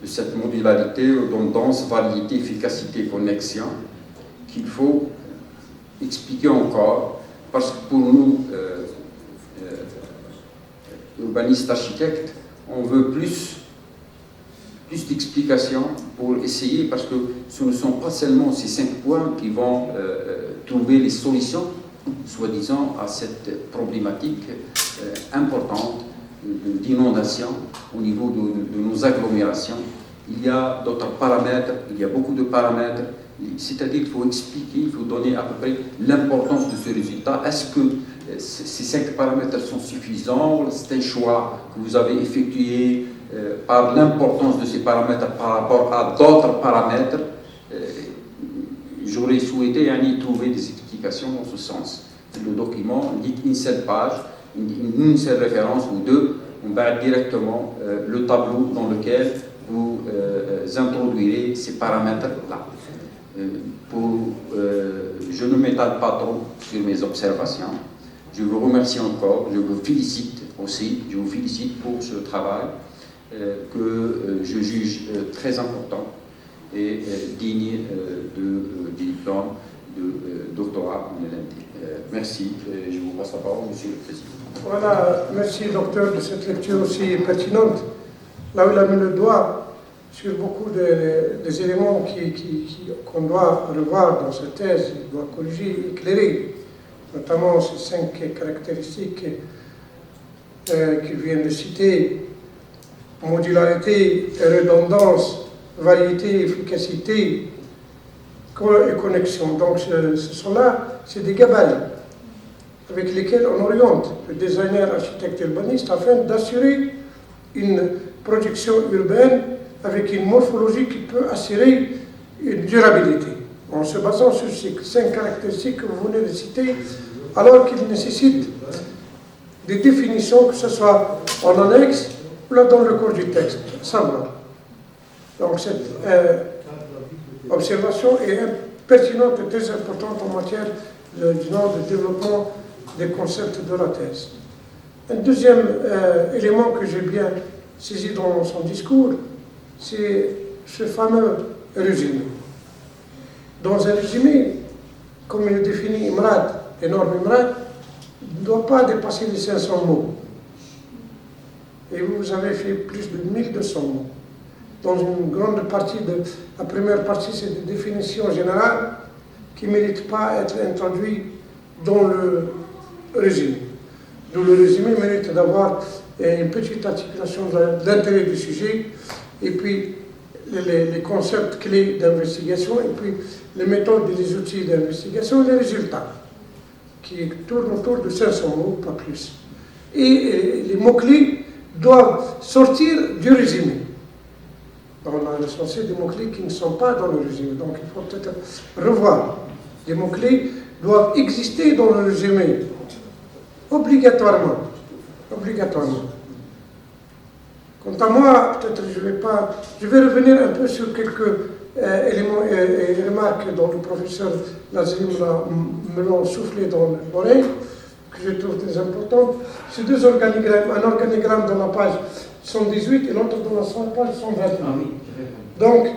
[SPEAKER 7] cette modularité, redondance, validité, efficacité, connexion, qu'il faut expliquer encore, parce que pour nous, urbanistes architectes, on veut plus d'explications pour essayer, parce que ce ne sont pas seulement ces 5 points qui vont trouver les solutions, soi-disant, à cette problématique importante d'inondation au niveau de nos agglomérations. Il y a d'autres paramètres, il y a beaucoup de paramètres, c'est-à-dire qu'il faut expliquer, il faut donner à peu près l'importance de ce résultat. Est-ce que ces 5 paramètres sont suffisants? C'est un choix que vous avez effectué par l'importance de ces paramètres par rapport à d'autres paramètres. J'aurais souhaité y trouver des explications dans ce sens. Le document dit une seule page, une seule référence ou deux, on va directement le tableau dans lequel vous introduirez ces paramètres-là. Je ne m'étale pas trop sur mes observations. Je vous remercie encore, je vous félicite aussi, je vous félicite pour ce travail que je juge très important et digne du diplôme de doctorat en LND. Merci, je vous passe la parole, Monsieur le Président.
[SPEAKER 1] Voilà, merci docteur de cette lecture aussi pertinente. Là où il a mis le doigt sur beaucoup des éléments qu'on doit revoir dans cette thèse, il doit corriger, éclairer, notamment ces 5 caractéristiques qu'il vient de citer: modularité, redondance, variété, efficacité et connexion. Donc ce sont là, c'est des gabarits avec lesquels on oriente le designer, architecte, urbaniste afin d'assurer une projection urbaine avec une morphologie qui peut assurer une durabilité. En se basant sur ces 5 caractéristiques que vous venez de citer, alors qu'ils nécessitent des définitions, que ce soit en annexe ou là dans le cours du texte, savoir. Donc cette observation est pertinente et très importante en matière de développement des concepts de la thèse. Un deuxième élément que j'ai bien saisi dans son discours, c'est ce fameux résumé. Dans un résumé, comme il le définit Imrad, les normes Imrad, ne doit pas dépasser les 500 mots. Et vous avez fait plus de 1200 mots. Dans une grande partie la première partie, c'est des définitions générales qui ne méritent pas à être introduites dans le résumé. Donc le résumé mérite d'avoir une petite articulation de l'intérêt du sujet, et puis les concepts clés d'investigation, et puis les méthodes et les outils d'investigation et les résultats, qui tournent autour de 500 mots, pas plus. Et les mots-clés doivent sortir du résumé. On a recensé des mots-clés qui ne sont pas dans le résumé, donc il faut peut-être revoir. Les mots-clés doivent exister dans le résumé, obligatoirement. Quant à moi, peut-être je vais revenir un peu sur quelques éléments et remarques dont le professeur Nazim me l'ont soufflé dans l'oreille, que je trouve très importantes. Ces 2 organigrammes, un organigramme dans la page 118 et l'autre dans la page 121. Donc,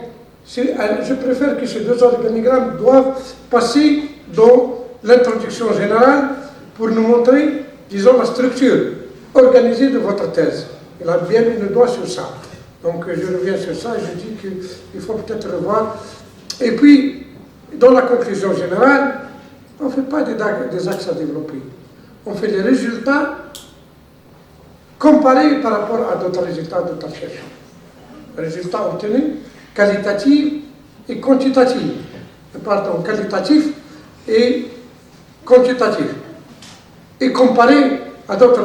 [SPEAKER 1] je préfère que ces 2 organigrammes doivent passer dans l'introduction générale pour nous montrer, disons, la structure organisée de votre thèse. Il a bien mis le doigt sur ça. Donc je reviens sur ça et je dis qu'il faut peut-être revoir. Et puis, Dans la conclusion générale, on ne fait pas des axes à développer. On fait les résultats comparés par rapport à d'autres résultats d'autres chercheurs. Résultats obtenus qualitatifs et quantitatifs. Pardon, qualitatifs et quantitatifs. Et comparés à d'autres,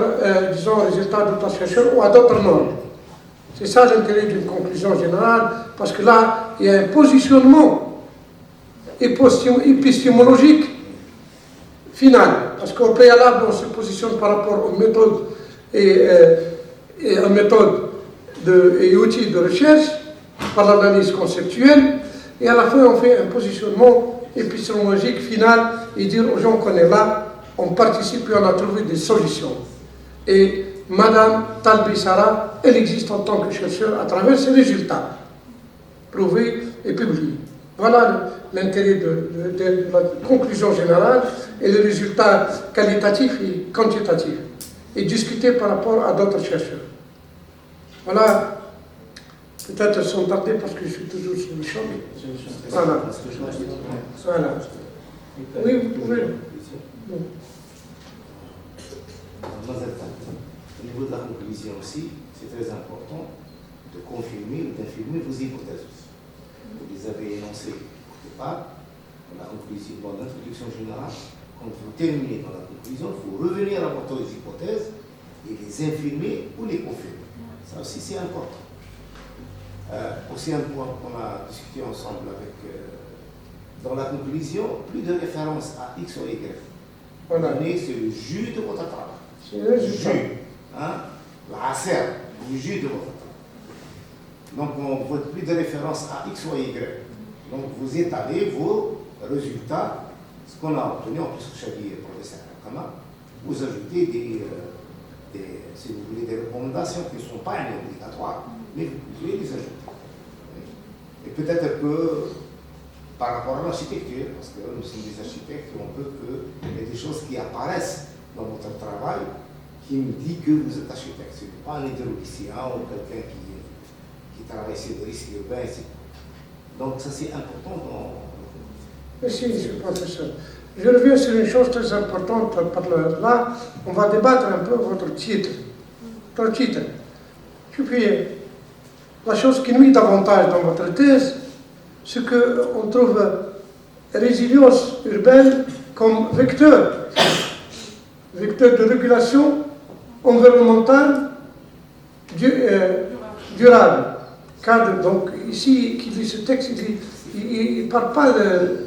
[SPEAKER 1] disons, résultats d'autres chercheurs ou à d'autres normes. C'est ça l'intérêt d'une conclusion générale, parce que là, il y a un positionnement épistémologique final. Parce qu'au préalable, on se positionne par rapport aux méthodes et aux méthodes et outils de recherche, par l'analyse conceptuelle, et à la fin, on fait un positionnement épistémologique final et dire aux gens qu'on est là, on participe et on a trouvé des solutions. Et Madame Talbi Sarah, elle existe en tant que chercheur à travers ses résultats, prouvés et publiés. Voilà l'intérêt de la conclusion générale et les résultats qualitatifs et quantitatifs, et discuter par rapport à d'autres chercheurs. Voilà. Peut-être elles sont tardées parce que je suis toujours sur le champ. Voilà. Voilà. Oui, vous pouvez.
[SPEAKER 8] Au niveau de la conclusion aussi, c'est très important de confirmer ou d'infirmer vos hypothèses. Vous les avez énoncées au départ, dans l'introduction générale. Quand vous terminez dans la conclusion, il faut revenir à votre hypothèses et les infirmer ou les confirmer. Ça aussi, c'est important. Aussi un point qu'on a discuté ensemble avec, dans la conclusion, plus de référence à X ou Y.
[SPEAKER 1] Voilà.
[SPEAKER 8] C'est le jus de votre travail.
[SPEAKER 1] C'est le résultat.
[SPEAKER 8] La serre, le jus de votre travail. Donc, on ne voit plus de référence à X ou Y. Donc, vous étalez vos résultats, ce qu'on a obtenu, en plus, vous savez, professeur Kama, vous ajoutez si vous voulez, des recommandations qui ne sont pas obligatoires, mais vous pouvez les ajouter. Et peut-être que, par rapport à l'architecture, parce que nous sommes des architectes, on peut qu'il y ait des choses qui apparaissent dans votre travail qui me dit que vous êtes architecte. Ce n'est pas un hydraulicien ou quelqu'un qui travaille sur des risques urbains. Donc ça c'est important dans...
[SPEAKER 1] Merci, monsieur le professeur. Je reviens sur une chose très importante. Là, on va débattre un peu votre titre. Votre titre. Et puis, la chose qui nuit davantage dans votre thèse, c'est qu'on trouve résilience urbaine comme vecteur de régulation environnementale durable. Cadre, donc ici, qui lit ce texte, il ne parle pas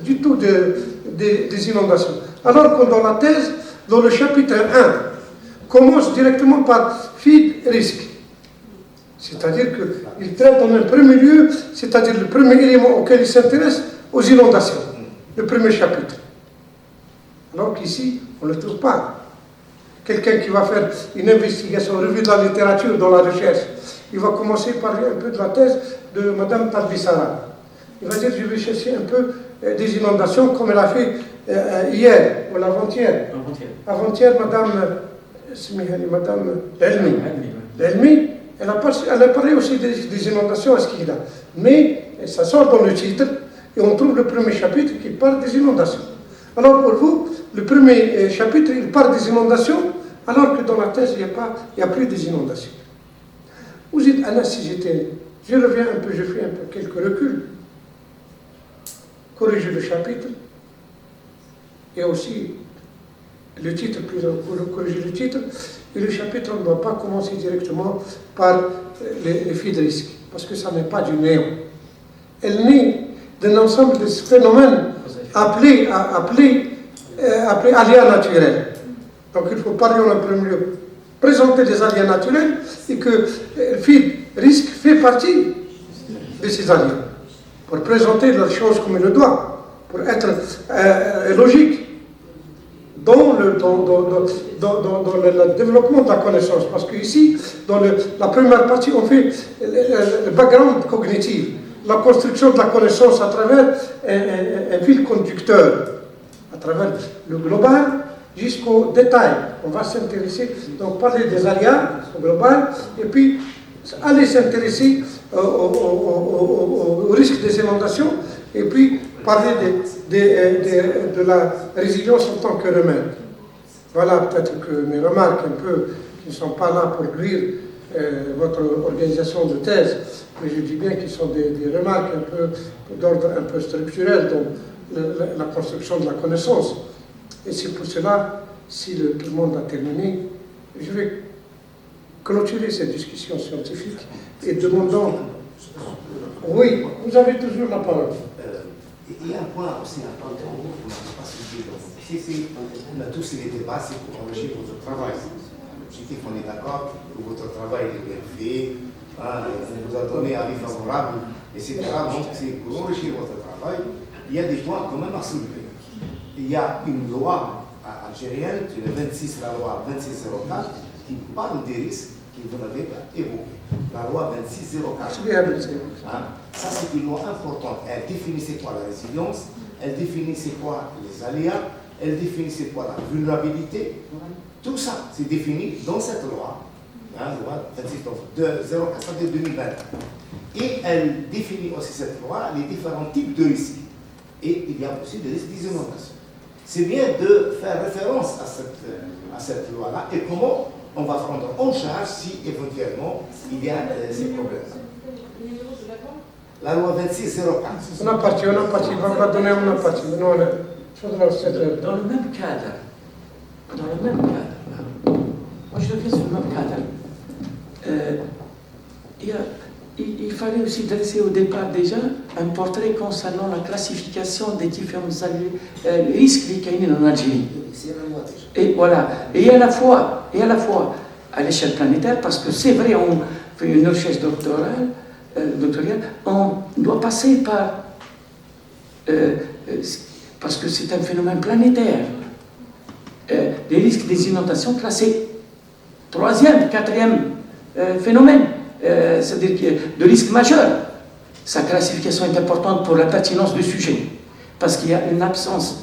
[SPEAKER 1] du tout des inondations. Alors que dans la thèse, dans le chapitre 1, commence directement par feed risque. C'est-à-dire qu'il traite en un premier lieu, c'est-à-dire le premier élément auquel il s'intéresse, aux inondations. Le premier chapitre. Alors qu'ici, on ne le trouve pas. Quelqu'un qui va faire une investigation, revue de la littérature dans la recherche, il va commencer par un peu de la thèse de Mme Talbi-Sarah. Il va dire, je vais chercher un peu des inondations, comme elle a fait hier, ou l'avant-hier. Avant-hier, Mme Elmi, elle a parlé aussi des inondations à ce qu'il a. Mais ça sort dans le titre, et on trouve le premier chapitre qui parle des inondations. Alors pour vous, le premier chapitre, il parle des inondations, alors que dans la thèse, il n'y a plus des inondations. Vous dites, Anna, si je reviens un peu, je fais un peu quelques reculs, corriger le chapitre, et aussi le titre, corriger le titre, et le chapitre ne doit pas commencer directement par les faits de risque, parce que ça n'est pas du néant. Elle naît d'un ensemble de phénomènes appelés aléas naturels. Donc il faut parler en premier lieu, présenter des aléas naturels, et que le fait risque fait partie de ces aléas, pour présenter la chose comme il le doit, pour être logique dans le développement de la connaissance. Parce qu'ici, dans la première partie, on fait le background cognitif, la construction de la connaissance à travers un fil conducteur, à travers le global jusqu'au détail. On va s'intéresser, donc parler des aléas au global, et puis aller s'intéresser au risque des inondations, et puis parler de la résilience en tant que remède. Voilà peut-être que mes remarques un peu, qui ne sont pas là pour lire votre organisation de thèse, mais je dis bien qu'ils sont des remarques un peu d'ordre un peu structurel dans la construction de la connaissance. Et c'est pour cela, si tout le monde a terminé, je vais clôturer cette discussion scientifique et demandant... Oui, vous avez toujours la parole.
[SPEAKER 8] Il y a un point aussi important, vous n'avez pas soulevé. Ici, on a tous les débats, c'est pour enrichir votre travail. L'objectif, on est d'accord que votre travail est bien fait, on vous a donné un avis favorable, etc. Donc, c'est pour enrichir votre travail. Il y a des points quand même à soulever. Il y a une loi algérienne, la loi 2604, qui parle des risques que vous n'avez pas évoqués. La loi 2604. Ça, c'est une loi importante. Elle définit c'est quoi la résilience, elle définit c'est quoi les aléas, elle définit c'est quoi la vulnérabilité. Tout ça, c'est défini dans cette loi, loi 2604 de 2020. Et elle définit aussi cette loi les différents types de risques. Et il y a aussi des risques d'inondation. C'est bien de faire référence à cette loi-là et comment on va prendre en charge si éventuellement il y a ces problèmes. La loi 2604.
[SPEAKER 1] On a parti, on va donner une partie.
[SPEAKER 6] Dans le même cadre, moi je reviens sur le même cadre. Il fallait aussi dresser au départ déjà un portrait concernant la classification des différents risques qui sont en Algérie. Et voilà, et à la fois à l'échelle planétaire, parce que c'est vrai, on fait une recherche doctorale, on doit passer par, parce que c'est un phénomène planétaire, les risques des inondations classés 3e, 4e phénomène, c'est-à-dire de risque majeur. Sa classification est importante pour la pertinence du sujet, parce qu'il y a une absence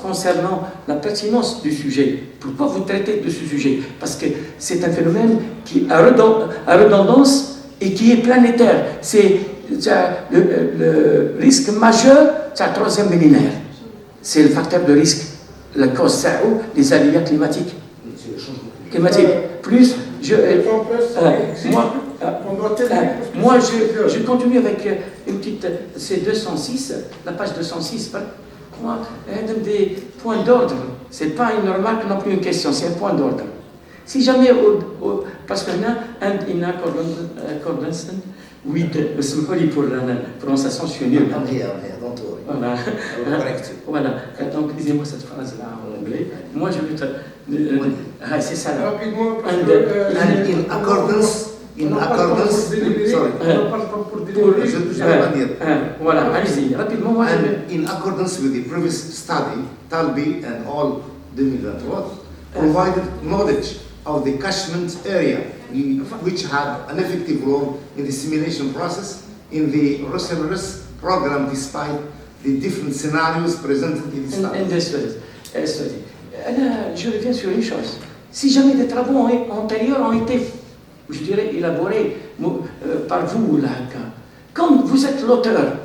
[SPEAKER 6] concernant la pertinence du sujet. Pourquoi vous traitez de ce sujet? Parce que c'est un phénomène qui a redondance et qui est planétaire. C'est le risque majeur, c'est la 3e millénaire. C'est le facteur de risque, la cause, c'est les aléas climatiques. Plus, moi, je continue avec une petite, c'est 206, la page 206. Moi, un des points d'ordre, ce n'est pas une remarque non plus une question, c'est un point d'ordre. Si jamais, parce qu'on a une accordance with, pour la prononciation, je suis nul. Voilà, donc lisez-moi cette phrase-là en anglais. Moi, je vais te... c'est ça là.
[SPEAKER 1] Rapidement,
[SPEAKER 6] voilà, allez-y, rapidement. Moi,
[SPEAKER 8] in accordance with the previous study, Talbi and all 2023 provided knowledge of the catchment area, which had an effective role in the simulation process in the Russian risk program, despite the different scenarios presented in the study.
[SPEAKER 6] Je reviens sur une chose. Si jamais des travaux antérieurs ont été, je dirais, élaborés par vous, là, comme vous êtes l'auteur,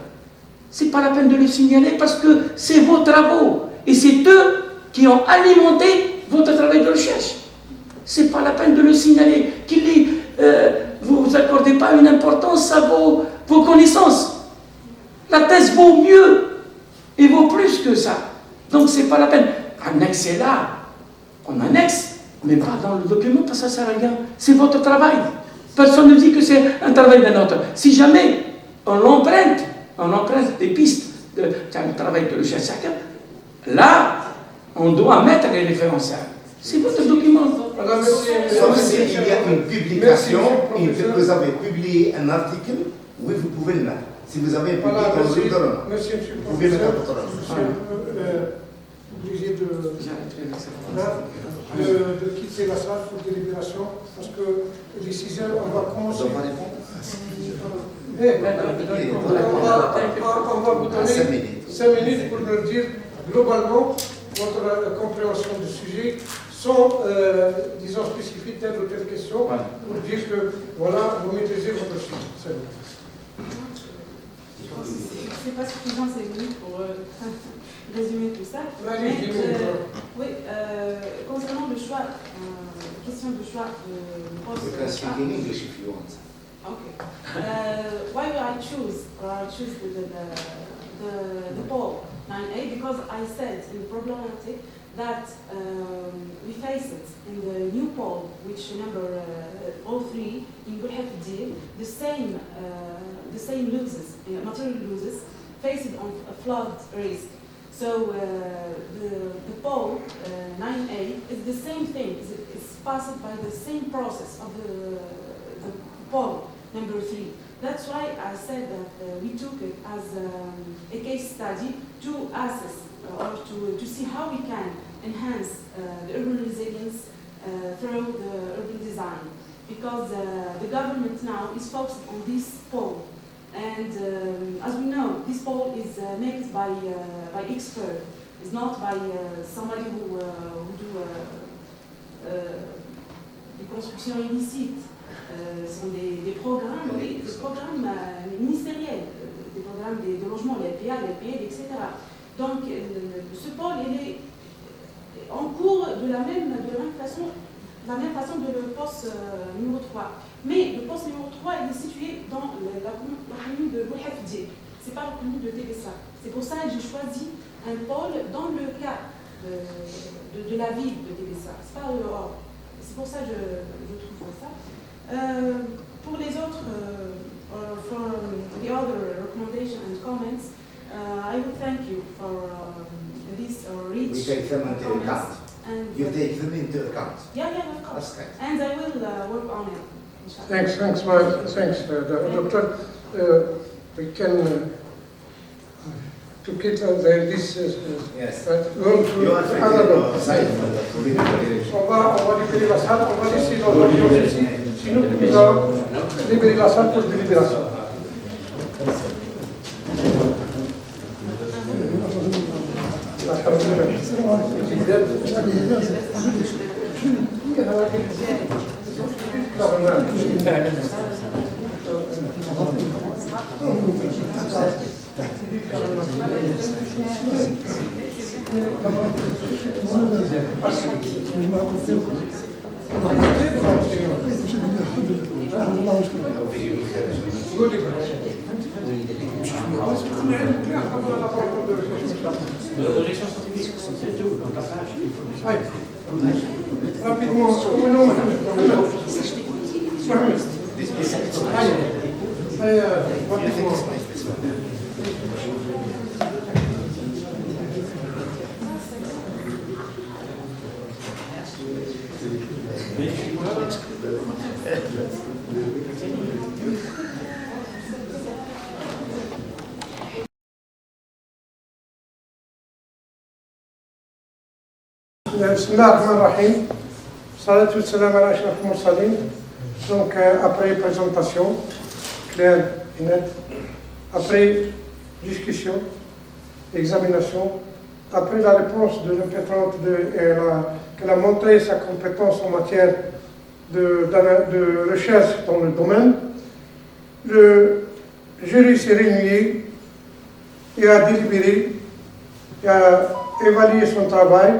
[SPEAKER 6] c'est pas la peine de le signaler parce que c'est vos travaux et c'est eux qui ont alimenté votre travail de recherche. C'est pas la peine de le signaler. Vous accordez pas une importance à vos connaissances. La thèse vaut mieux et vaut plus que ça. Donc c'est pas la peine. Annexez là, on annexe, mais pas dans le document parce que ça sert à rien. C'est votre travail. Personne ne dit que c'est un travail d'un autre. Si jamais on emprunte des pistes de travail de recherche, là, on doit mettre les référentiels. C'est votre document.
[SPEAKER 8] Sauf s'il y a une publication, vous avez publié un article, oui, vous pouvez le mettre. Si vous avez publié un livre, vous pouvez mettre votre
[SPEAKER 1] obligé de quitter la salle pour délibération, parce que les 6 heures, on va commencer. On va vous donner 5 minutes pour nous dire globalement votre compréhension du sujet, sans, disons, spécifier telle ou telle question, pour dire que, voilà, vous maîtrisez votre sujet.
[SPEAKER 2] C'est pas suffisant ces minutes pour résumer tout ça.
[SPEAKER 1] Allez,
[SPEAKER 2] Oui, concernant le choix, question de choix de poste.
[SPEAKER 8] You can speak in English if you want.
[SPEAKER 2] Okay. Why will I choose the poll 9A? Because I said in the problematic that we face it in the new poll, which number 03 in Bulhafdi, the same losses, material losses, faced on a flood risk. So the poll 9A is the same thing. It's passed by the same process of the poll number 3. That's why I said that we took it as a case study to assess or to see how we can enhance the urban resilience through the urban design. Because the government now is focused on this poll. And as we know, this poll is made by experts. It's not by somebody who do des constructions illicites. Ce sont des programmes, ministériels, des programmes de logement, les LPA, les LPL, etc. Donc ce pôle il est en cours de la même façon de le poste numéro 3. Mais le poste numéro 3 il est situé dans la commune de Bouhafdi. Ce n'est pas la commune de Tébessa. C'est pour ça que j'ai choisi un pôle dans le cas de la ville de Tébessa. Ce n'est pas dehors. C'est pour ça que je trouve ça. Pour les autres, for the other recommendations and comments, I would thank you for this rich
[SPEAKER 8] We take them into
[SPEAKER 2] comments.
[SPEAKER 8] account.
[SPEAKER 2] And
[SPEAKER 8] You take them into account.
[SPEAKER 2] yeah, of course.
[SPEAKER 8] That's right.
[SPEAKER 2] And I will work on it. Inshallah.
[SPEAKER 1] Thanks, Doctor. We can to get this.
[SPEAKER 8] Yes.
[SPEAKER 1] Going to
[SPEAKER 8] You are
[SPEAKER 1] another. On va libérer la salle, on va laisser l'audience ici, sinon on va libérer la salle pour délibération. Rapidement, Bismillahirrahmanirrahim. Salat wa salam ala ashraf al-mursalin. Donc, après présentation claire et nette, après discussion, examination, après la réponse de l'impétrante qu'elle a montré sa compétence en matière de recherche dans le domaine, le jury s'est réuni et a délibéré, et a évalué son travail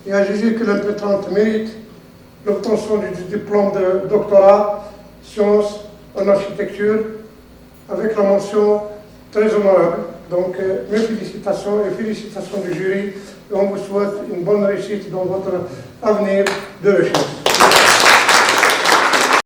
[SPEAKER 1] et a jugé que l'impétrante mérite l'obtention du diplôme de doctorat sciences en architecture avec la mention très honorable. Donc, mes félicitations et félicitations du jury et on vous souhaite une bonne réussite dans votre avenir de recherche.